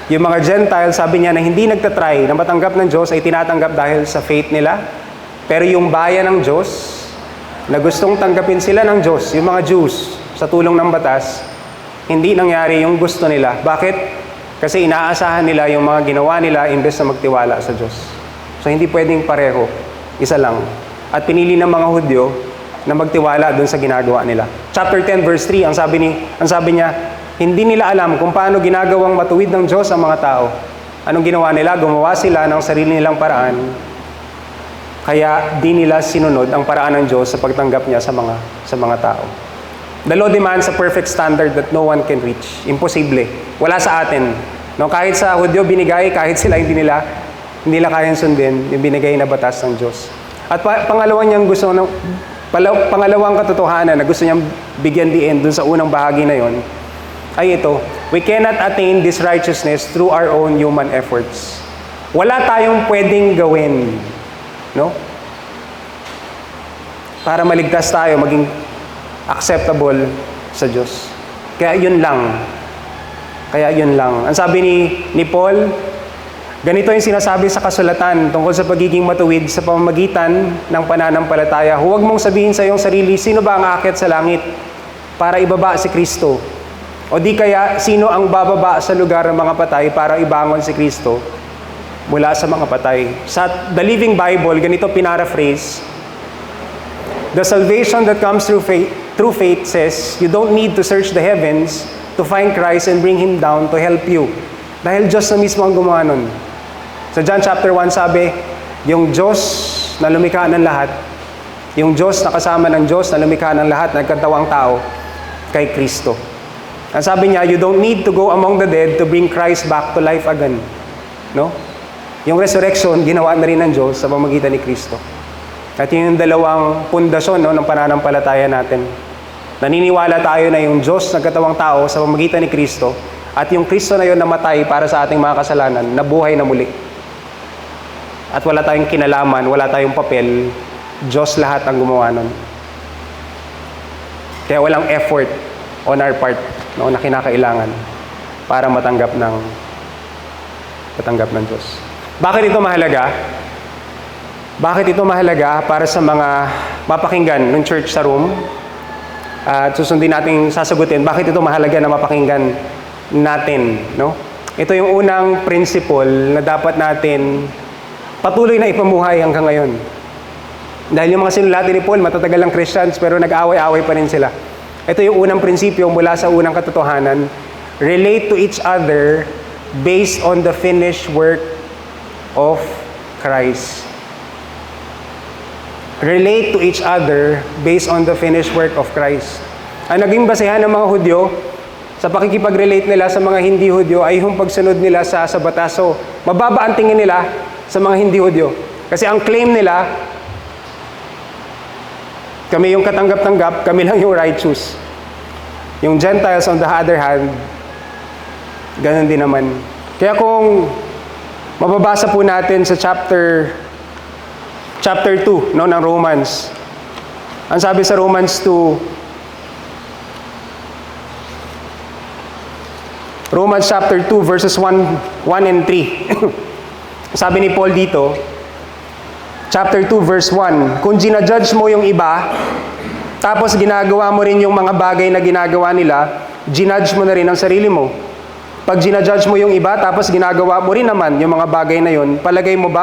S2: Yung mga Gentiles, sabi niya na hindi nagtatry na matanggap ng Diyos ay tinatanggap dahil sa faith nila. Pero yung bayan ng Diyos, na gustong tanggapin sila ng Diyos, yung mga Jews, sa tulong ng batas, hindi nangyari yung gusto nila. Bakit? Kasi inaasahan nila yung mga ginawa nila imbes na magtiwala sa Diyos. So hindi pwedeng pareho, isa lang. At pinili ng mga Hudyo na magtiwala doon sa ginagawa nila. Chapter 10 verse 3, ang sabi niya, hindi nila alam kung paano ginagawang matuwid ng Diyos ang mga tao. Anong ginawa nila? Gumawa sila ng sarili nilang paraan. Kaya di nila sinunod ang paraan ng Diyos sa pagtanggap niya sa mga tao. The law demands a perfect standard that no one can reach. Imposible. Wala sa atin. No, kahit sa Hudyo binigay, kahit sila hindi nila kayang sundin yung binigay na batas ng Diyos. At pangalawang katotohanan na gusto niyang bigyan diin dun sa unang bahagi na yon ay ito, we cannot attain this righteousness through our own human efforts. Wala tayong pwedeng gawin, no? Para maligtas tayo, maging acceptable sa Diyos. Kaya yun lang. Ang sabi ni Paul, ganito yung sinasabi sa kasulatan tungkol sa pagiging matuwid sa pamamagitan ng pananampalataya. Huwag mong sabihin sa iyong sarili, sino ba ang aakyat sa langit para ibaba si Kristo? O di kaya, sino ang bababa sa lugar ng mga patay para ibangon si Kristo mula sa mga patay? Sa The Living Bible, ganito pinaraphrase, the salvation that comes through faith says, you don't need to search the heavens to find Christ and bring Him down to help you. Dahil Diyos na mismo ang gumawa nun. Sa John chapter 1 sabi, yung Diyos na lumikha ng lahat, yung Diyos na kasama ng Diyos na lumikha ng lahat, nagkatawang tao, kay Kristo. Ang sabi niya, you don't need to go among the dead to bring Christ back to life again. No? Yung resurrection, ginawa na rin ng Diyos sa pamamagitan ni Kristo. At yun yung dalawang pundasyon, no, ng pananampalataya natin. Naniniwala tayo na yung Diyos nagkatawang tao sa pamamagitan ni Kristo at yung Kristo na yun namatay para sa ating mga kasalanan, nabuhay na muli. At wala tayong kinalaman, wala tayong papel, Diyos lahat ang gumawa nun. Kaya walang effort on our part, no, na kinakailangan para matanggap ng Diyos. Bakit ito mahalaga? Bakit ito mahalaga para sa mga mapakinggan ng church sa room? At susundin natin sasagutin, bakit ito mahalaga na mapakinggan natin, no? Ito yung unang principle na dapat natin patuloy na ipamuhay hanggang ngayon. Dahil yung mga sinulatan ni Paul, matatagal lang Christians, pero nag-away-away pa rin sila. Ito yung unang prinsipyo mula sa unang katotohanan. Relate to each other based on the finished work of Christ. Relate to each other based on the finished work of Christ. Ang naging basehan ng mga Hudyo sa pakikipag-relate nila sa mga hindi Hudyo ay yung pagsunod nila sa batas. So, mababa ang tingin nila sa mga hindi Hudyo. Kasi ang claim nila, kami yung katanggap-tanggap, kami lang yung righteous. Yung Gentiles on the other hand, ganun din naman. Kaya kung mababasa po natin sa chapter 2, no, ng Romans. Ang sabi sa Romans 2, Romans chapter 2 verses 1 and 3. Sabi ni Paul dito, chapter 2 verse 1, kung ginajudge mo yung iba, tapos ginagawa mo rin yung mga bagay na ginagawa nila, ginudge mo na rin ang sarili mo. Pag ginajudge mo yung iba, tapos ginagawa mo rin naman yung mga bagay na yun, palagay mo ba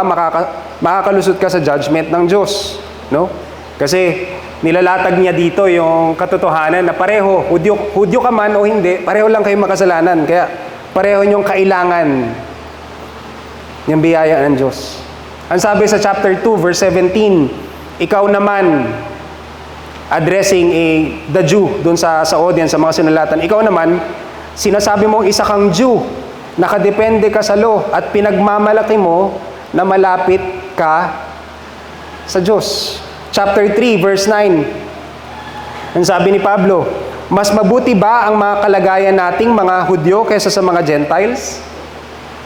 S2: makakalusot ka sa judgment ng Diyos? No? Kasi nilalatag niya dito yung katotohanan na pareho, Hudyo ka man o hindi, pareho lang kayong makasalanan. Kaya pareho niyong kailangan yung biyaya ng Diyos. Ang sabi sa chapter 2, verse 17, ikaw naman, addressing the Jew, dun sa audience, sa mga sinulatan, ikaw naman, sinasabi mong isa kang Jew, nakadepende ka sa law, at pinagmamalaki mo na malapit ka sa Diyos. Chapter 3, verse 9, ang sabi ni Pablo, mas mabuti ba ang mga kalagayan nating mga Hudyo kaysa sa mga Gentiles?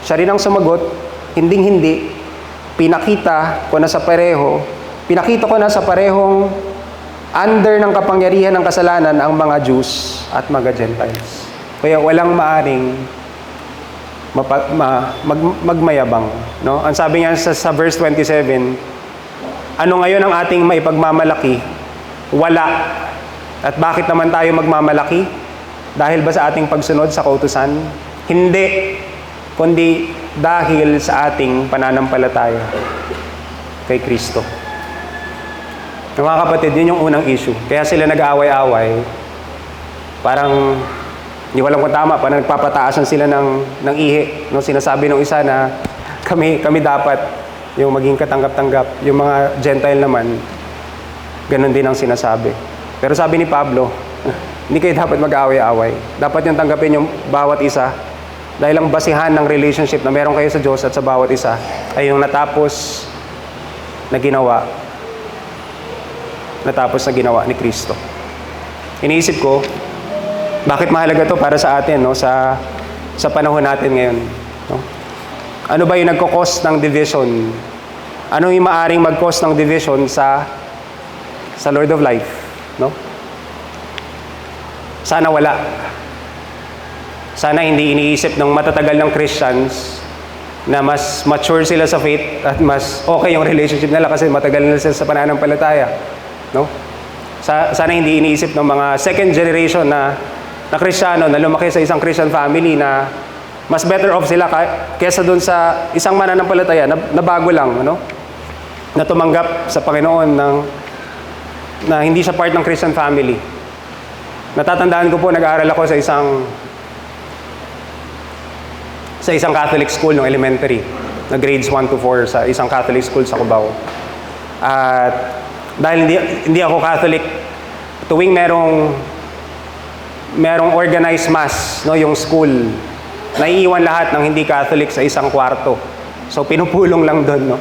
S2: Siya rin ang sumagot, hinding-hindi, pinakita ko na sa parehong under ng kapangyarihan ng kasalanan ang mga Jews at mga Gentiles. Kaya walang maaring magmayabang. No? Ang sabi niya sa verse 27, ano ngayon ang ating maipagmamalaki? Wala. At bakit naman tayo magmamalaki? Dahil ba sa ating pagsunod sa kautusan? Hindi. kundi dahil sa ating pananampalataya kay Kristo. Mga kapatid, yun yung unang issue. Kaya sila nag-aaway-away. Parang, hindi ko alam kung tama, parang nagpapataasan sila ng ihi. No? Sinasabi ng isa na kami dapat yung maging katanggap-tanggap. Yung mga Gentile naman, ganun din ang sinasabi. Pero sabi ni Pablo, hindi kayo dapat mag-aaway-away. Dapat yung tanggapin yung bawat isa. Dahil ang basihan ng relationship na meron kayo sa Diyos at sa bawat isa ay yung natapos na ginawa ni Kristo. Iniisip ko, bakit mahalaga to para sa atin, no? Sa panahon natin ngayon, no? Ano ba yung nagko-cause ng division? Ano yung maaring mag-cause ng division sa Lord of Life, no? Sana wala. Sana hindi iniisip ng matatagal ng Christians na mas mature sila sa faith at mas okay yung relationship nila kasi matagal na sila sa pananampalataya, no? Sana hindi iniisip ng mga second generation na Kristiyano na lumaki sa isang Christian family na mas better off sila kaysa doon sa isang mananampalataya na bago lang, ano? Na tumanggap sa Panginoon na hindi siya part ng Christian family. Natatandaan ko po, nag-aaral ako sa isang Catholic school nung elementary, na grades 1 to 4 sa isang Catholic school sa Cubao. At dahil hindi ako Catholic, tuwing merong organized mass, no, yung school, naiiwan lahat ng hindi Catholic sa isang kwarto. So pinupulong lang doon, no,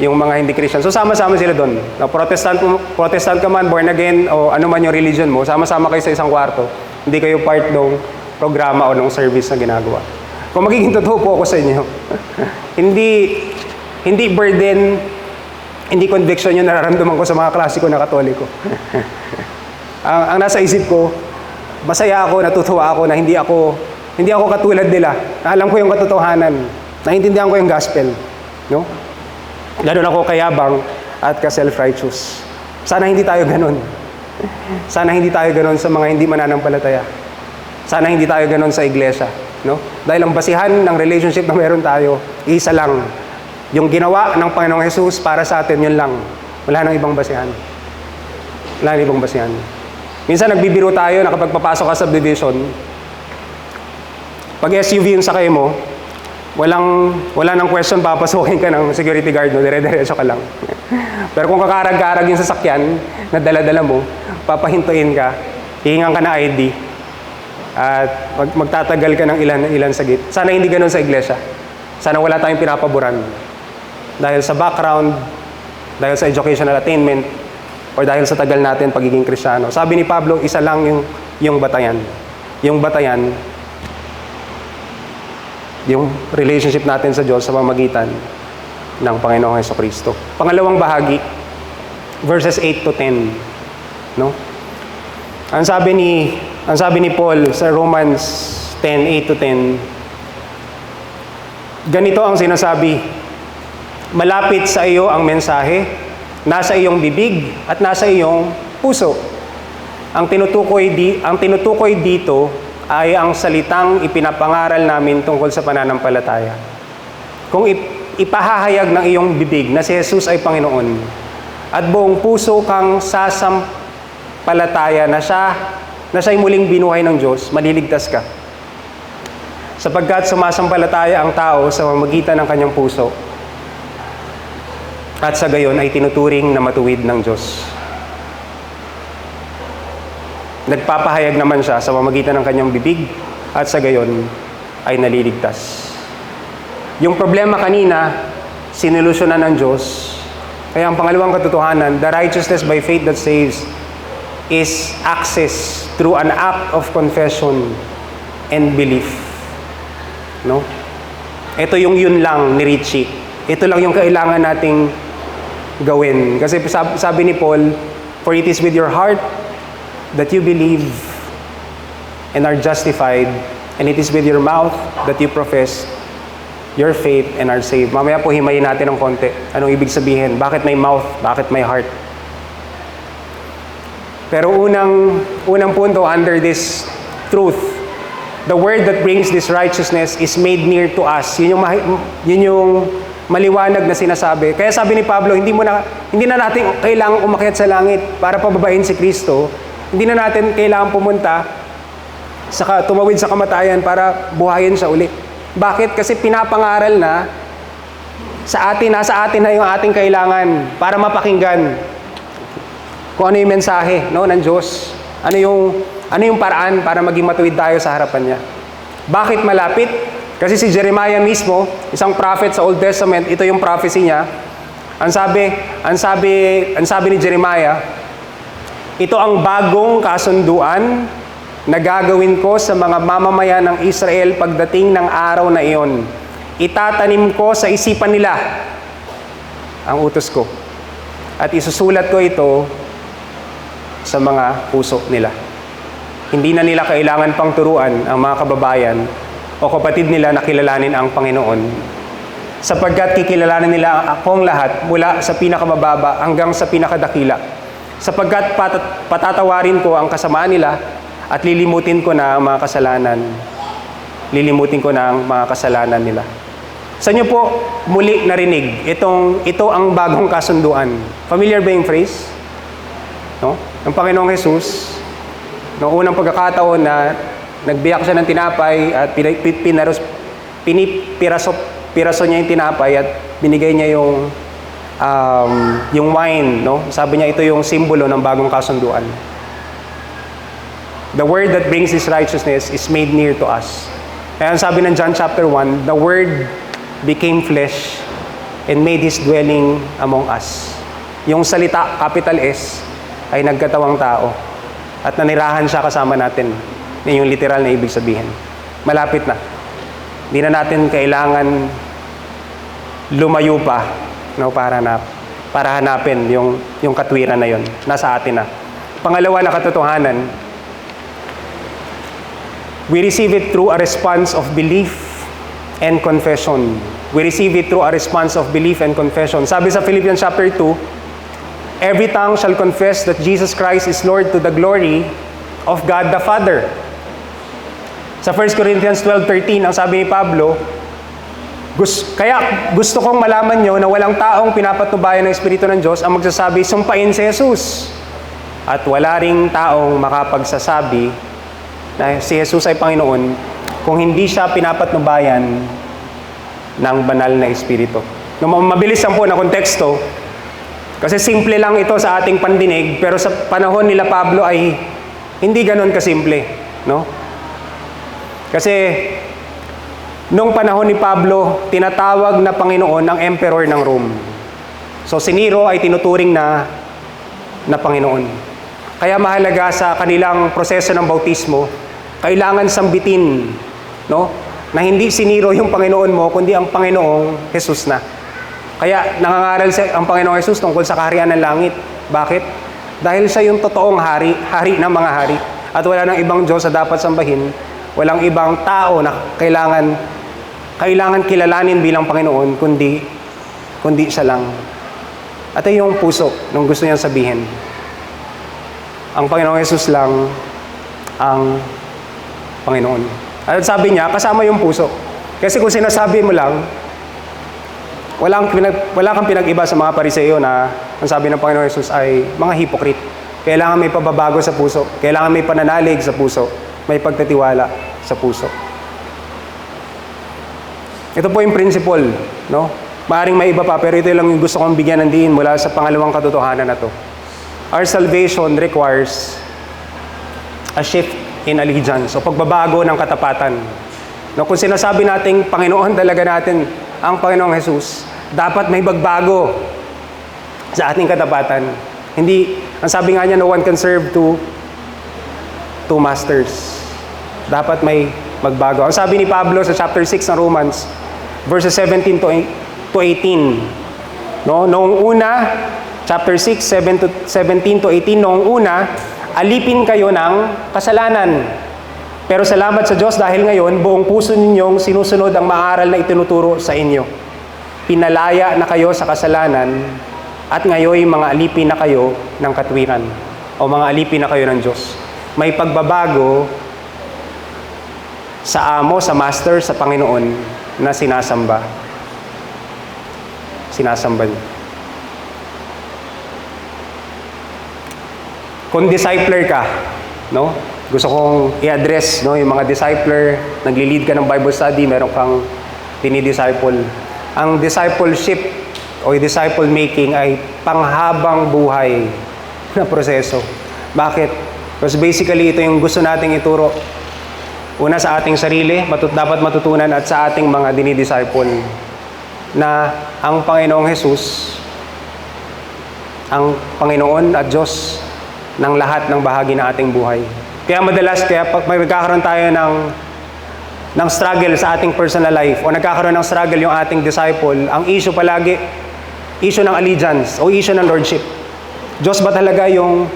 S2: yung mga hindi Christian. So sama-sama sila doon. No, Protestant ka man, born again, o ano man yung religion mo, sama-sama kayo sa isang kwarto. Hindi kayo part ng programa o ng service na ginagawa. Kung magiging totoo po ako sa inyo, hindi burden, hindi conviction yung nararamdaman ko sa mga klase ko na Katoliko. ang nasa isip ko, masaya ako, natutuwa ako na hindi ako katulad nila. Alam ko yung katotohanan. Naintindihan ko yung gospel. No? Ganun ako kayabang at ka-self-righteous. Sana hindi tayo ganun. Sana hindi tayo ganun sa mga hindi mananampalataya. Sana hindi tayo ganun sa iglesia. No? Dahil ang basihan ng relationship na meron tayo, isa lang. Yung ginawa ng Panginoong Jesus para sa atin, yun lang. Wala nang ibang basihan. Wala nang ibang basihan. Minsan nagbibiro tayo na kapag papasok ka sa subdivision, pag SUV yung sakay mo, wala nang question, papasukin ka ng security guard, no? Dire-diretso ka lang. Pero kung kakarag-karag yung sasakyan na dala-dala mo, papahintuin ka, hihingan ka na ID, at magtatagal ka ng ilan sa gate. Sana hindi ganun sa iglesia. Sana wala tayong pinapaboran. Dahil sa background, dahil sa educational attainment, o dahil sa tagal natin pagiging Kristiyano. Sabi ni Pablo, isa lang yung batayan. Yung batayan, yung relationship natin sa Diyos sa pamamagitan ng Panginoong Jesucristo. Pangalawang bahagi, verses 8 to 10. No? Ang sabi ni Paul sa Romans 10:8 to 10, ganito ang sinasabi: malapit sa iyo ang mensahe, nasa iyong bibig at nasa iyong puso. Ang tinutukoy dito ay ang salitang ipinapangaral namin tungkol sa pananampalataya. Kung ipahahayag ng iyong bibig na si Jesus ay Panginoon at buong puso kang sasampalataya na siya'y muling binuhay ng Diyos, maliligtas ka. Sapagkat sumasampalataya ang tao sa pamamagitan ng kanyang puso at sa gayon ay tinuturing na matuwid ng Diyos. Nagpapahayag naman siya sa pamamagitan ng kanyang bibig at sa gayon ay naliligtas. Yung problema kanina, sinolusyonan ng Diyos. Kaya ang pangalawang katotohanan, the righteousness by faith that saves is access through an act of confession and belief. No? Ito yung yun lang ni Richie. Ito lang yung kailangan nating gawin. Kasi sabi ni Paul, for it is with your heart that you believe and are justified, and it is with your mouth that you profess your faith and are saved. Mamaya po himayin natin ng konti. Anong ibig sabihin? Bakit may mouth? Bakit may heart? Pero unang punto under this truth the word that brings this righteousness is made near to us. Yun yung maliwanag na sinasabi. Kaya sabi ni Pablo, hindi na natin kailangang umakyat sa langit para pababain si Kristo. Hindi na natin kailangan pumunta tumawid sa kamatayan para buhayin siya uli. Bakit? Kasi pinapangaral na nasa atin na yung ating kailangan para mapakinggan kung ano yung mensahe, no, ng Diyos. Ano yung paraan para maging matuwid tayo sa harapan niya. Bakit malapit? Kasi si Jeremiah mismo, isang prophet sa Old Testament, ito yung prophecy niya. Ang sabi ni Jeremiah, ito ang bagong kasunduan na gagawin ko sa mga mamamayan ng Israel pagdating ng araw na iyon. Itatanim ko sa isipan nila ang utos ko. At isusulat ko ito sa mga puso nila. Hindi na nila kailangan pang turuan ang mga kababayan o kapatid nila na kilalanin ang Panginoon. Sapagkat kikilalanin nila akong lahat mula sa pinakamababa hanggang sa pinakadakila. Sapagkat patatawarin ko ang kasamaan nila at lilimutin ko na ang mga kasalanan. Lilimutin ko na ang mga kasalanan nila. Sa inyo po, muli narinig, ito ang bagong kasunduan. Familiar ba yung phrase? No? Ng Panginoong Jesus, noong unang pagkakataon na nagbiyak siya ng tinapay at pinipiraso niya yung tinapay at binigay niya yung wine, no? Sabi niya ito yung simbolo ng bagong kasunduan. The word that brings this righteousness is made near to us. Kaya sabi ng John chapter 1, the word became flesh and made his dwelling among us. Yung salita, capital S, ay nagkatawang tao at nanirahan siya kasama natin. Yan yung literal na ibig sabihin. Malapit na. Hindi na natin kailangan lumayo pa, no, para hanapin yung katwiran na yon. Nasa atin na. Pangalawa na katotohanan, we receive it through a response of belief and confession. We receive it through a response of belief and confession. Sabi sa Philippians chapter 2, every tongue shall confess that Jesus Christ is Lord to the glory of God the Father. Sa 1 Corinthians 12:13, ang sabi ni Pablo, kaya gusto kong malaman nyo na walang taong pinapatubayan ng Espiritu ng Diyos ang magsasabi, sumpain si Jesus. At wala ring taong makapagsasabi na si Jesus ay Panginoon kung hindi siya pinapatnubayan ng banal na Espiritu. Mabilis lang po na konteksto, kasi simple lang ito sa ating pandinig, pero sa panahon nila Pablo ay hindi ganon kasimple, no? Kasi nung panahon ni Pablo, tinatawag na Panginoon ang emperor ng Rome. So si Nero ay tinuturing na Panginoon. Kaya mahalaga sa kanilang proseso ng bautismo, kailangan sambitin, no? Na hindi si Nero yung Panginoon mo, kundi ang Panginoong Jesus na. Kaya nangangaral ang Panginoong Jesus tungkol sa kaharian ng langit. Bakit? Dahil siya yung totoong hari ng mga hari. At wala nang ibang Diyos na dapat sambahin. Walang ibang tao na kailangan kilalanin bilang Panginoon, kundi siya lang. At ay yung puso nung gusto niyang sabihin. Ang Panginoong Jesus lang ang Panginoon. At sabi niya, kasama yung puso. Kasi kung sinasabi mo lang, wala kang pinag-iba sa mga Pariseo na ang sabi ng Panginoong Jesus ay mga hipokrit. Kailangan may pababago sa puso. Kailangan may pananalig sa puso. May pagtatiwala sa puso. Ito po yung principle, no? Maaring may iba pa, pero ito lang yung gusto kong bigyan ng diin mula sa pangalawang katotohanan na to. Our salvation requires a shift in allegiance o pagbabago ng katapatan. No, kung sinasabi nating Panginoon talaga natin ang Panginoong Jesus, dapat may bagbago sa ating katapatan. Hindi, ang sabi nga niya, no one can serve two masters. Dapat may magbago. Ang sabi ni Pablo sa chapter 6 ng Romans, verses 17 to 18. No, noong una, chapter 6, 17 to 18, noong una, alipin kayo ng kasalanan. Pero salamat sa Diyos dahil ngayon, buong puso ninyong sinusunod ang maaral na itinuturo sa inyo. Pinalaya na kayo sa kasalanan at ngayon mga alipin na kayo ng katwiran o mga alipin na kayo ng Diyos. May pagbabago sa amo, sa master, sa Panginoon na sinasamba. Sinasamba niyo. Kung discipler ka, no? Gusto kong i-address, no, yung mga discipler, nagli-lead ka ng Bible study, meron kang dinidisciple. Ang discipleship o disciple making ay panghabang buhay na proseso. Bakit? Because basically, ito yung gusto nating ituro. Una sa ating sarili, dapat matutunan at sa ating mga dinidisciple na ang Panginoong Jesus, ang Panginoon at Diyos ng lahat ng bahagi ng ating buhay. Kaya madalas, pag may nagkakaroon tayo ng struggle sa ating personal life o nagkakaroon ng struggle yung ating disciple, ang issue palagi, issue ng allegiance o issue ng lordship. Diyos ba talaga yung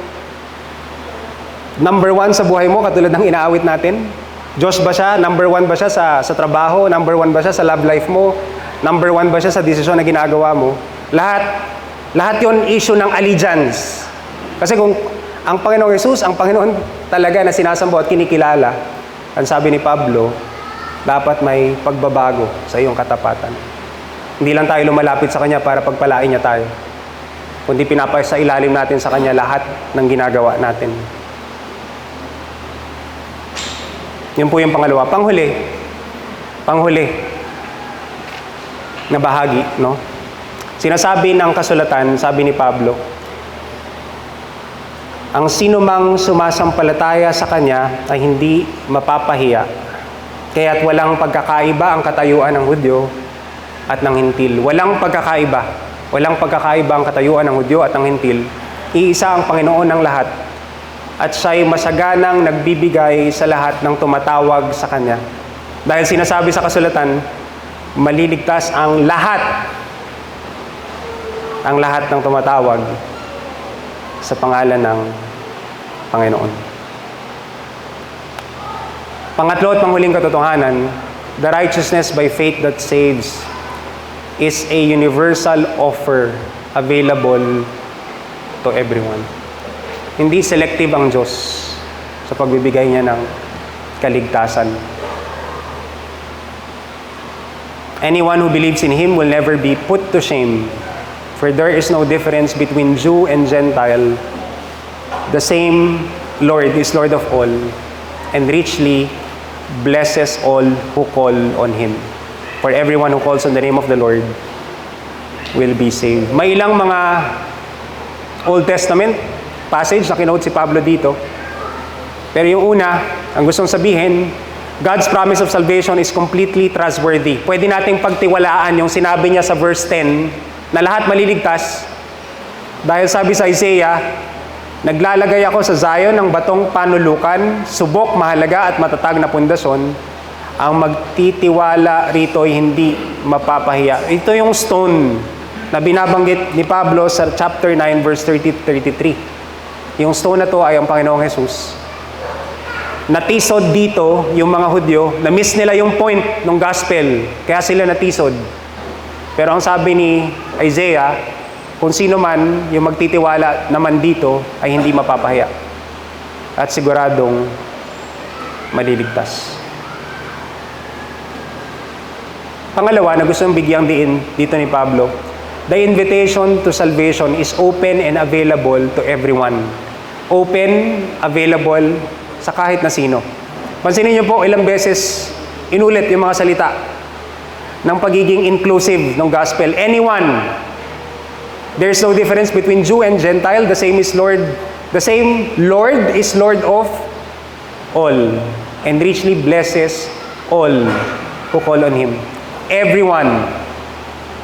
S2: number one sa buhay mo katulad ng inaawit natin? Diyos ba siya? Number one ba siya sa trabaho? Number one ba siya sa love life mo? Number one ba siya sa desisyon na ginagawa mo? Lahat yon issue ng allegiance. Kasi kung ang Panginoong Jesus, ang Panginoon talaga na sinasamba at kinikilala, ang sabi ni Pablo, dapat may pagbabago sa iyong katapatan. Hindi lang tayo lumalapit sa Kanya para pagpalain niya tayo, kundi pinapasa ilalim natin sa Kanya lahat ng ginagawa natin. Yun po yung pangalawa. Panghuli na bahagi, no? Sinasabi ng kasulatan, sabi ni Pablo, ang sinumang sumasampalataya sa Kanya ay hindi mapapahiya, kaya't walang pagkakaiba ang katayuan ng Hudyo at ng Hintil. Walang pagkakaiba ang katayuan ng Hudyo at ng Hintil. Iisa ang Panginoon ng lahat, at siya'y masaganang nagbibigay sa lahat ng tumatawag sa Kanya. Dahil sinasabi sa kasulatan, maliligtas ang lahat ng tumatawag sa pangalan ng Panginoon. Pangatlo at panghuling katotohanan, the righteousness by faith that saves is a universal offer available to everyone. Hindi selective ang Diyos sa pagbibigay niya ng kaligtasan. Anyone who believes in Him will never be put to shame, for there is no difference between Jew and Gentile. The same Lord is Lord of all, and richly blesses all who call on Him. For everyone who calls on the name of the Lord will be saved. May ilang mga Old Testament passage na kinote si Pablo dito. Pero yung una, ang gustong sabihin, God's promise of salvation is completely trustworthy. Pwede nating pagtiwalaan yung sinabi niya sa verse 10 na lahat maliligtas. Dahil sabi sa Isaiah, naglalagay ako sa Zion ng batong panulukan, subok, mahalaga at matatag na pundasyon. Ang magtitiwala rito ay hindi mapapahiya. Ito yung stone na binabanggit ni Pablo sa chapter 9 verse 30-33. Yung stone na to ay ang Panginoong Jesus. Natisod dito yung mga Hudyo, na-miss nila yung point ng gospel, kaya sila natisod. Pero ang sabi ni Isaiah, kung sino man yung magtitiwala naman dito ay hindi mapapahiya at siguradong maliligtas. Pangalawa na gustong bigyang diin dito ni Pablo, the invitation to salvation is open and available to everyone. Open, available sa kahit na sino. Pansinin niyo po, ilang beses inulit yung mga salita ng pagiging inclusive ng gospel. Anyone. There's no difference between Jew and Gentile. The same is Lord. The same Lord is Lord of all, and richly blesses all who call on Him. Everyone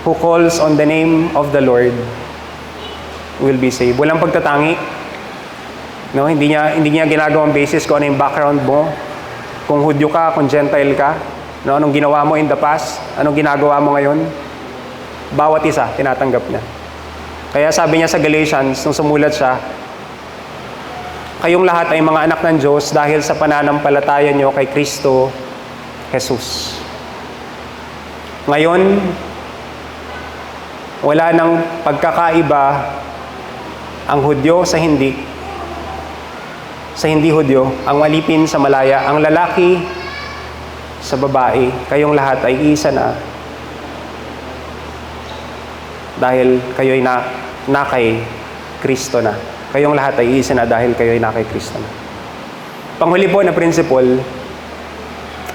S2: who calls on the name of the Lord will be saved. Walang pagtatangi. No, hindi niya ginagawang basis kung ano yung background mo, kung Hudyo ka, kung Gentile ka, no, anong ginawa mo in the past, anong ginagawa mo ngayon. Bawat isa, tinatanggap niya. Kaya sabi niya sa Galatians, nung sumulat siya, kayong lahat ay mga anak ng Diyos dahil sa pananampalataya niyo kay Kristo Jesus. Ngayon, wala nang pagkakaiba ang Hudyo sa hindi Hudyo, ang alipin sa malaya, ang lalaki sa babae, kayong lahat ay isa na dahil kayo'y na kay Kristo na. Kayong lahat ay isa na dahil kayo'y na kay Kristo na. Panghuli po na principle,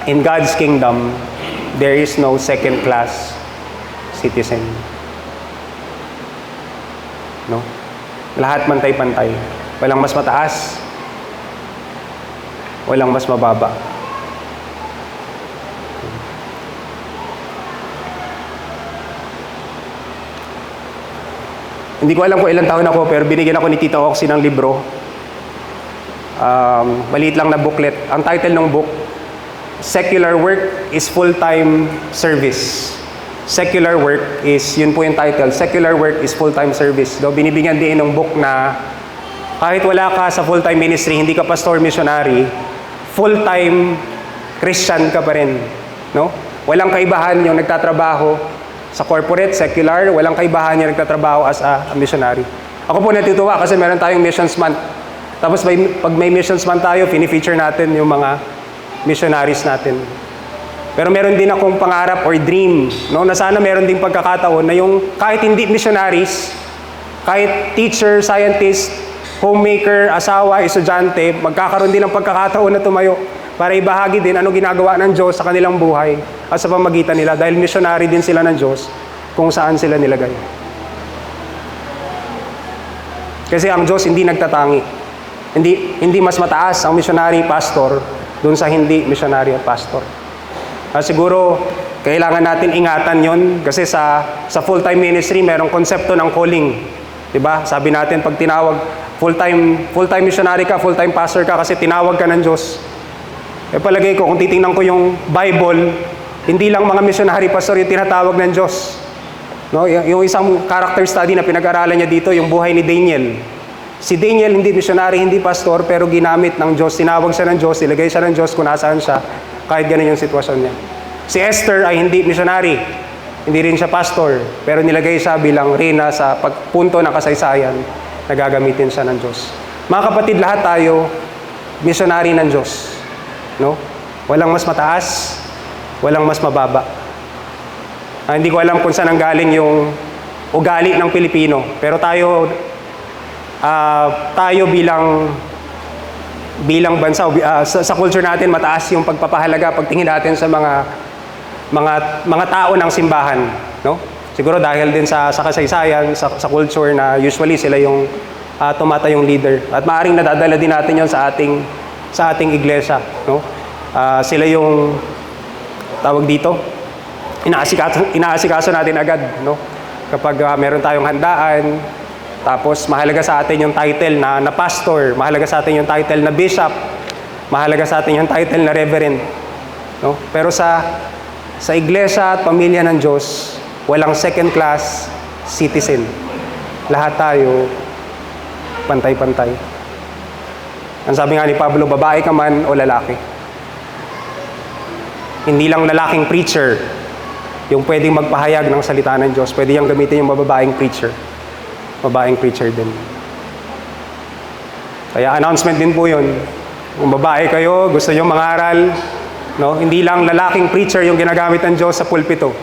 S2: in God's kingdom, there is no second-class citizen. No? Lahat pantay-pantay. Walang mas mataas, walang mas mababa. Hindi ko alam kung ilang taon ako, pero binigyan ako ni Tita Oxy ng libro. Maliit lang na booklet. Ang title ng book, Secular Work is Full-Time Service. Secular work is, yun po yung title, Secular Work is Full-Time Service. Do, binibigyan din ng book na kahit wala ka sa full-time ministry, hindi ka pastor missionary, full-time Christian ka pa rin. No? Walang kaibahan yung nagtatrabaho sa corporate, secular, walang kaibahan yung nagtatrabaho as a missionary. Ako po natutuwa kasi meron tayong missions month. Tapos pag may missions month tayo, fini-feature natin yung mga missionaries natin. Pero meron din akong pangarap or dream, no, na sana meron ding pagkakataon na yung kahit hindi missionaries, kahit teacher, scientist, homemaker, asawa, estudyante, magkakaroon din ng pagkakataon na tumayo para ibahagi din ano ginagawa ng Diyos sa kanilang buhay at sa pamagitan nila dahil missionary din sila ng Diyos kung saan sila nilagay. Kasi ang Diyos hindi nagtatangi. Hindi mas mataas ang missionary pastor doon sa hindi missionary at pastor. Siguro, kailangan natin ingatan yon kasi sa full-time ministry, merong konsepto ng calling. Diba? Sabi natin, pag tinawag, full-time missionary ka, full-time pastor ka kasi tinawag ka ng Diyos. Palagay ko, kung titingnan ko yung Bible, hindi lang mga missionary pastor yung tinatawag ng Diyos. No? Yung isang character study na pinag-aralan niya dito, yung buhay ni Daniel. Si Daniel, hindi missionary, hindi pastor, pero ginamit ng Diyos. Tinawag siya ng Diyos, ilagay siya ng Diyos kung nasaan siya, kahit ganun yung sitwasyon niya. Si Esther ay hindi missionary, hindi rin siya pastor, pero nilagay siya bilang reyna sa pagpunto ng kasaysayan na gagamitin siya ng Diyos. Mga kapatid, lahat tayo missionary ng Diyos. No? Walang mas mataas, walang mas mababa. Hindi ko alam kung saan ang galing yung ugali ng Pilipino, pero tayo bilang bansa, sa culture natin, mataas yung pagpapahalaga pagtingin natin sa mga tao ng simbahan, no? Siguro dahil din sa kasaysayan, sa culture na usually sila yung tumatayong leader. At maaaring nadadala din natin yon sa ating iglesia, no? Sila yung tawag dito, inaasikaso natin agad, no? Kapag meron tayong handaan, tapos mahalaga sa atin yung title na pastor, mahalaga sa atin yung title na bishop, mahalaga sa atin yung title na reverend, no? Pero sa iglesia at pamilya ng Diyos, walang second class citizen. Lahat tayo pantay-pantay. Ang sabi nga ni Pablo, babae ka man o lalaki. Hindi lang lalaking preacher yung pwedeng magpahayag ng salita ng Diyos, pwede yung gamitin yung babaeng preacher. Babaeng preacher din. Kaya announcement din po yun. Kung babae kayo, gusto nyo mangaral, no? Hindi lang lalaking preacher yung ginagamit ng Diyos sa pulpito.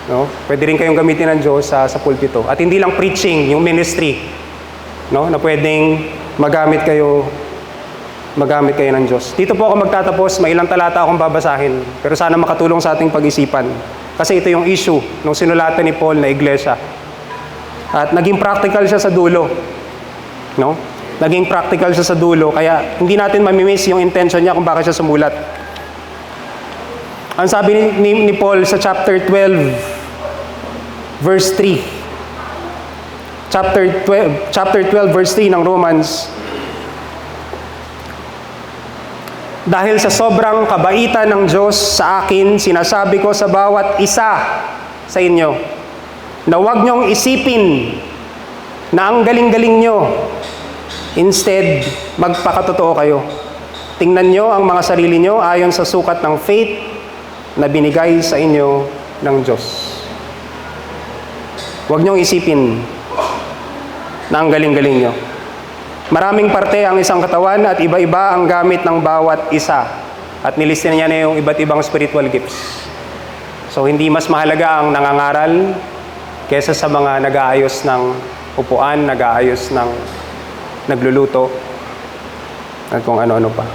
S2: No? Pwede rin kayong gamitin ng Diyos sa pulpito. At hindi lang preaching, yung ministry, no? Na pwedeng magamit kayo ng Diyos. Dito po ako magtatapos, may ilang talata akong babasahin, pero sana makatulong sa ating pag-isipan. Kasi ito yung issue nung sinulatan ni Paul na iglesia. At naging practical siya sa dulo. No? Naging practical siya sa dulo, kaya hindi natin mamimiss yung intention niya kung bakit siya sumulat. Ang sabi ni Paul sa chapter 12, verse 3. Chapter 12, verse 3 ng Romans. Dahil sa sobrang kabaitan ng Diyos sa akin, sinasabi ko sa bawat isa sa inyo, na huwag niyong isipin na ang galing-galing niyo. Instead, magpakatotoo kayo. Tingnan niyo ang mga sarili niyo ayon sa sukat ng faith na binigay sa inyo ng Diyos. Huwag niyong isipin na ang galing-galing niyo. Maraming parte ang isang katawan at iba-iba ang gamit ng bawat isa. At nilista niya na yung iba't ibang spiritual gifts. So hindi mas mahalaga ang nangangaral kesa sa mga nag-aayos ng upuan, nag-aayos ng nagluluto, at kung ano-ano pa.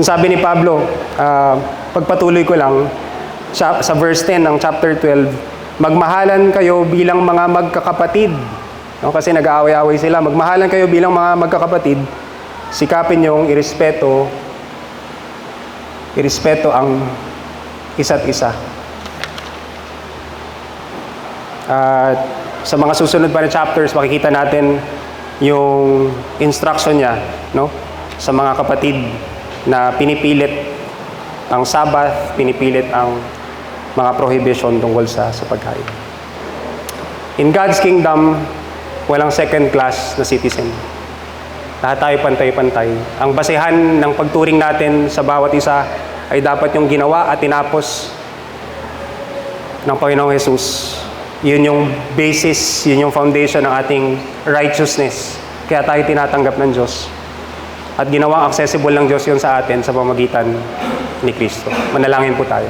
S2: Ang sabi ni Pablo, pagpatuloy ko lang, sa verse 10 ng chapter 12, magmahalan kayo bilang mga magkakapatid. No, kasi nag-aaway-aaway sila. Magmahalan kayo bilang mga magkakapatid. Sikapin niyong irespeto ang isa't isa. At sa mga susunod pa na chapters, makikita natin yung instruction niya, no, sa mga kapatid na pinipilit ang Sabbath, pinipilit ang mga prohibition tungkol sa pagkain. In God's kingdom, walang second class na citizen. Lahat tayo pantay-pantay. Ang basehan ng pagturing natin sa bawat isa ay dapat yung ginawa at tinapos ng Panginoong Jesus. Yun yung basis, yun yung foundation ng ating righteousness. Kaya tayo tinatanggap ng Diyos. At ginawang accessible ng Diyos yun sa atin sa pamamagitan ni Kristo. Manalangin po tayo.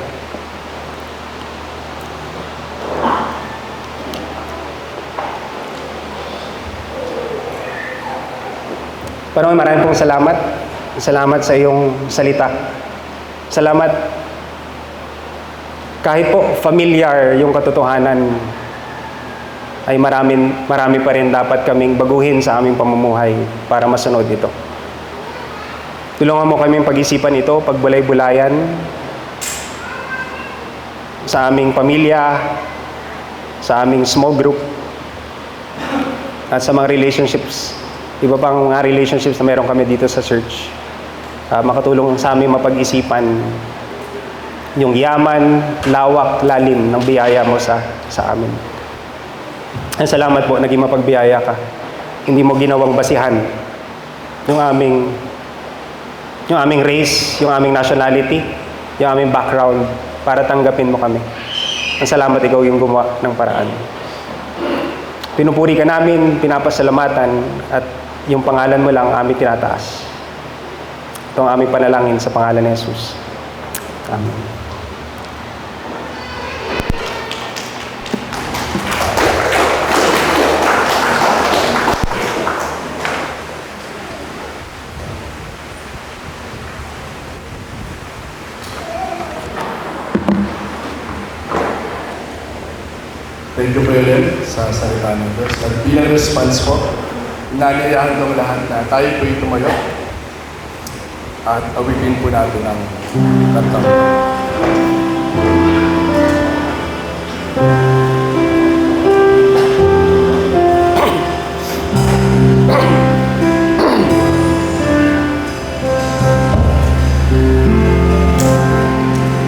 S2: Panginoon, maraming pong salamat. Salamat sa iyong salita. Salamat. Kahit po familiar yung katotohanan, ay marami pa rin dapat kaming baguhin sa aming pamumuhay para masunod ito. Tulungan mo kaming pag-isipan ito, pagbulay-bulayan sa aming pamilya, sa aming small group, at sa mga relationships. Iba pang mga relationships na meron kami dito sa church. Makatulong sa aming mapag-isipan yung yaman, lawak, lalim ng biyaya mo sa amin. At salamat po, naging mapagbiyaya ka. Hindi mo ginawang basihan yung aming race, yung aming nationality, yung aming background para tanggapin mo kami. Ang salamat, ikaw yung gumawa ng paraan. Pinupuri ka namin, pinapasalamatan, at yung pangalan mo lang aming tinataas. Ito ang aming panalangin sa pangalan ni Jesus. Amen.
S1: Thank you po ulit sa salita ng Diyos. At bilang response po, inanyayahan ng lahat na tayo po tumayo at awitin po natin ang kantang.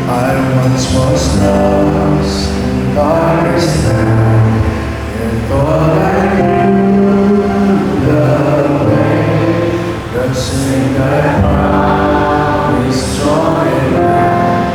S1: I once was lost in darkest night, and thought I knew the way. God sing I found is strong and light.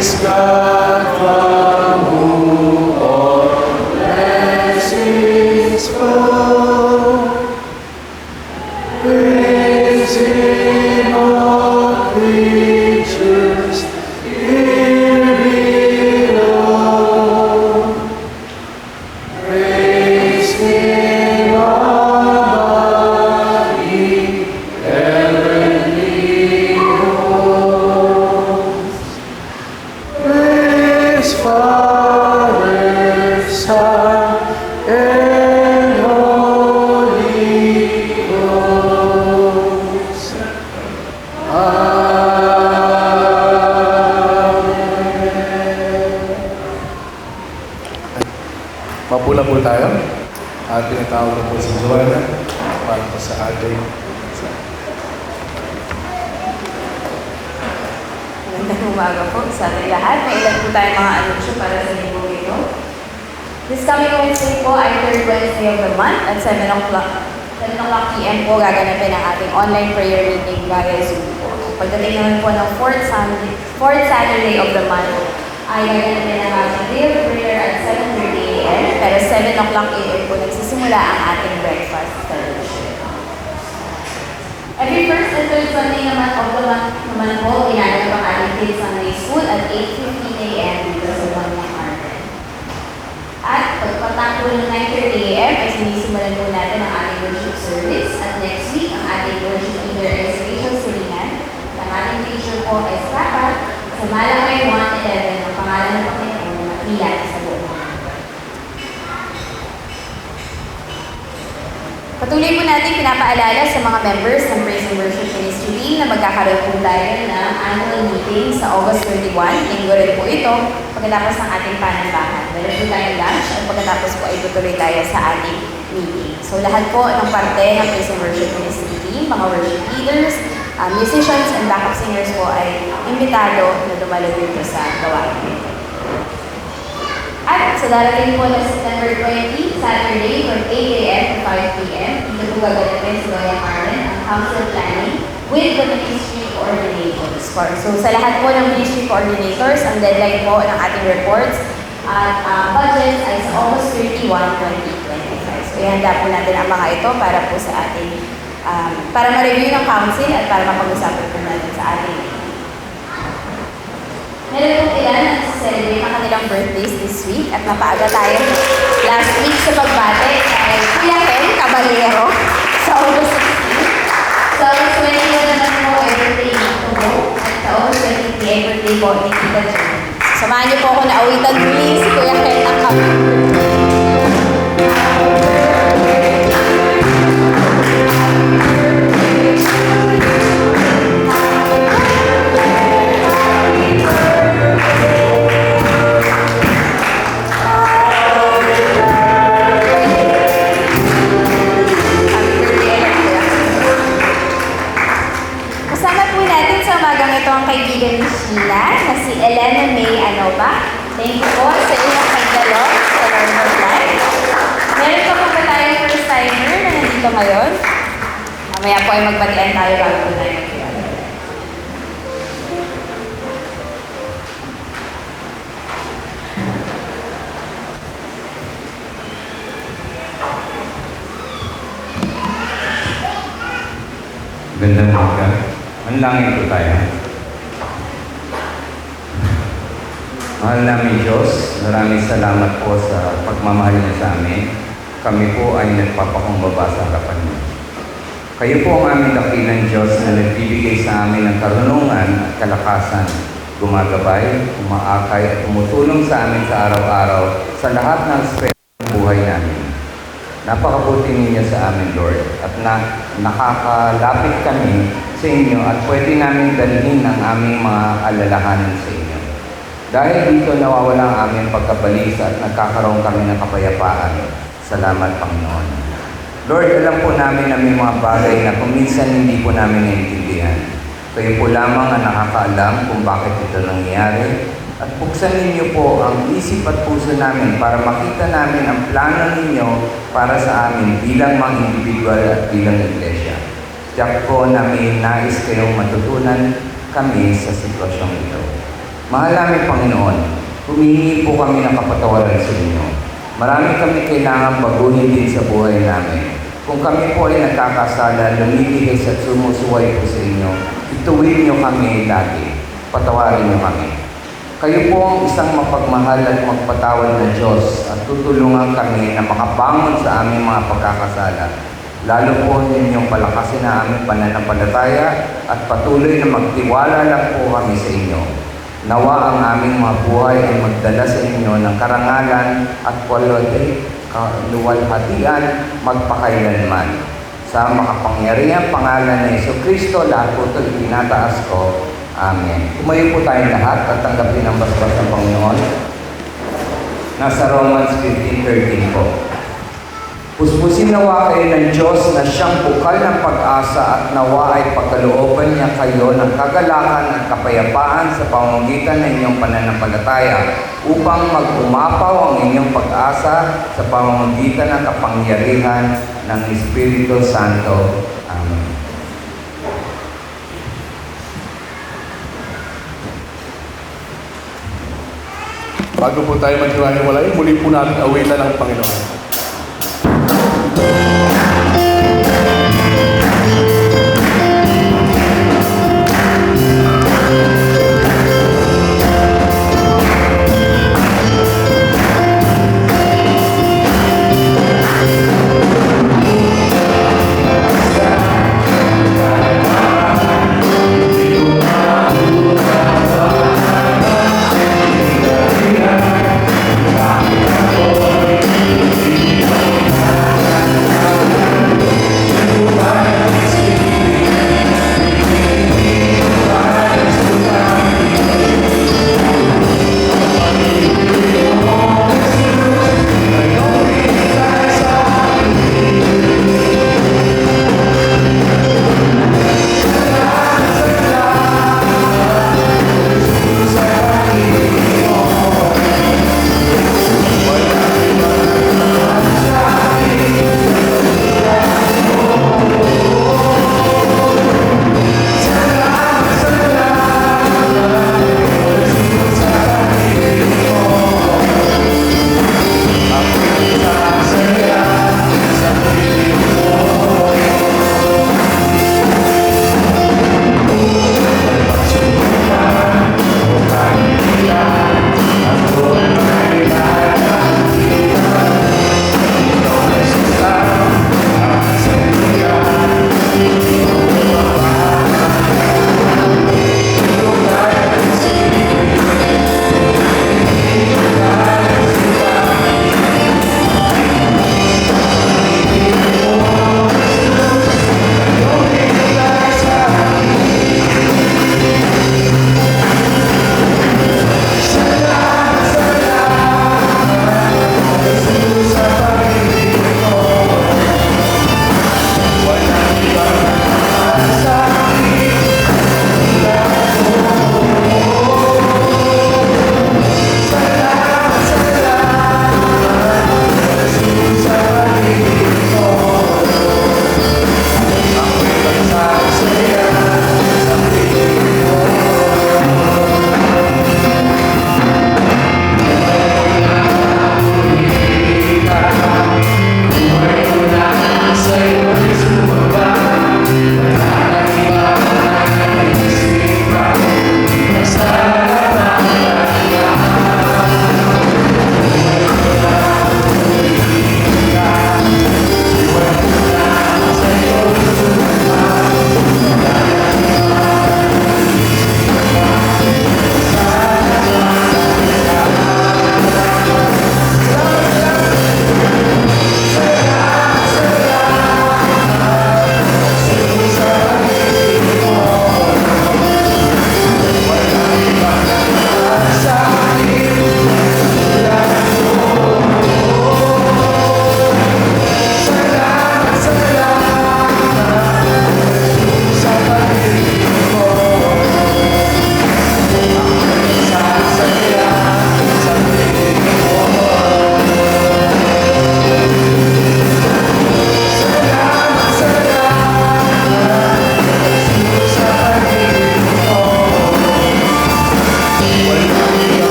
S1: Praise God from whom all blessings flow. Praise Him, all creatures here below. Praise Him above ye heavenly hosts. Praise Father, Son, and Holy Ghost. Mapula po tayo at tinatawag na po si Joanna para po sa ating
S3: Magandang umaga po sa ating lahat. May ilan po tayong mga anunsyo para sa linggo ito. This coming Wednesday po ay third Wednesday of the month at 7 o'clock p.m. po gaganapin ang ating online prayer meeting via Zoom po. Pagdating naman po ng fourth Saturday of the month ay gaganapin ang ating day of prayer at 7:30 a.m. Pero 7 o'clock a.m. po nagsisimula ang ating breakfast fellowship. Every first and third Sunday naman of the month naman po, ginagawa ang ating Kids Sunday School at 8:15 a.m. dito sa Banyang Arden. At pagpatang po ng 9:30 a.m. ay sinisimulan po natin ang ating worship service. At next week, ang ating worship leader ay Rachel Surinan. Ang ating teacher po ay Papa sa Malakay 1:11 ang pangalan ng Panginoon na matila sa buong mundo. Patuloy po natin pinapaalala sa mga members ng Praise and Worship Ministry team na magkakaroon po tayo ng annual meeting sa August 31. Linggo rin po ito pagkatapos ng ating panambahan. Meron po tayong lunch at pagkatapos po ay tutuloy tayo sa ating meeting. So lahat po ng parte ng Praise and Worship Ministry team, mga worship leaders, musicians and backup singers po ay imbitado na dumalo dito sa gawain ito. At sa darating po na September 20, Saturday from 8 a.m. to 5 p.m., dito po gaganapin sa Banyang Arden ang council planning with the ministry coordinators. So sa lahat po ng ministry coordinators, ang deadline po ng ating reports at budgets ay sa August 31, 2025. So ihanda po natin ang mga ito para po sa ating, para ma-review ng council at para mapag-usapan po natin sa ating. Meron po ilan na celebrate ang kanilang birthdays this week at napaaga tayo last week sa pagbate kay Kuya Ken Caballero sa August 16. Sa August 21 naman po ay birthday ni Tubo at sa August 23 ay birthday po ni Tita June. Samahan niyo po ako na awitan muli si Kuya Ken ang happy birthday. Kaibigan ni Sheila na si Elena May Anoba. Thank you po sa inyong pagdalo sa Lord of Life. Meron pa po ba tayong first timer na nandito ngayon? Mamaya po ay magbatian tayo bago po tayo mag-iwan.
S4: Gandang umaga. Manlangin po tayo. Mahal namin Diyos, maraming salamat po sa pagmamahal niyo sa amin. Kami po ay nagpapakumbaba sa harapan niyo. Kayo po ang aming dakilang Diyos na nagbibigay sa amin ng karunungan at kalakasan, gumagabay, umaakay at tumutulong sa amin sa araw-araw sa lahat ng aspeto ng buhay namin. Napakabuti ninyo sa amin, Lord, at nakakalapit kami sa inyo at pwede namin dalhin ang aming mga alalahanin sa inyo. Dahil dito nawawala ang aming pagkabalisa at nagkakaroon kami ng kapayapaan. Salamat, Panginoon. Lord, alam po namin na may mga bagay na kung minsan hindi po namin naiintindihan. Kayo po lamang ang nakakaalam kung bakit ito nangyayari. At buksan ninyo po ang isip at puso namin para makita namin ang plano ninyo para sa amin bilang mga individual at bilang iglesia. Tiyak po na may nais kayong matutunan kami sa sitwasyong ito. Mahal namin Panginoon, humihingi po kami ng kapatawaran sa inyo. Marami kami kailangan baguhin din sa buhay namin. Kung kami po ay nagkakasala, lumilihis at sumusuway po sa inyo, ituwid niyo kami lagi. Patawarin niyo kami. Kayo po ang isang mapagmahal at magpatawad na Diyos at tutulungan kami na makabangon sa aming mga pagkakasala. Lalo po ninyong palakasin na aming pananampalataya at patuloy na magtiwala lang po kami sa inyo. Nawa ang aming mga buhay ay magdala sa inyo ng karangalan at kaluwalhatian magpakailanman. Sa makapangyarihang pangalan ng Jesucristo, lahat po ito itinataas ko. Amen. Tumayo po tayong lahat at tanggapin ang basbas ng Panginoon. Nasa Romans 15:13 po. Puspusin nawa kayo ng Diyos na siyang bukal ng pag-asa at nawa ay pagkalooban niya kayo ng kagalakan at kapayapaan sa pamamagitan ng inyong pananampalataya upang mag-umapaw ang inyong pag-asa sa pamamagitan ng kapangyarihan ng Espiritu Santo. Amen.
S1: Bago po tayo maghiwa-hiwalay, muli po natin awitan ng Panginoon.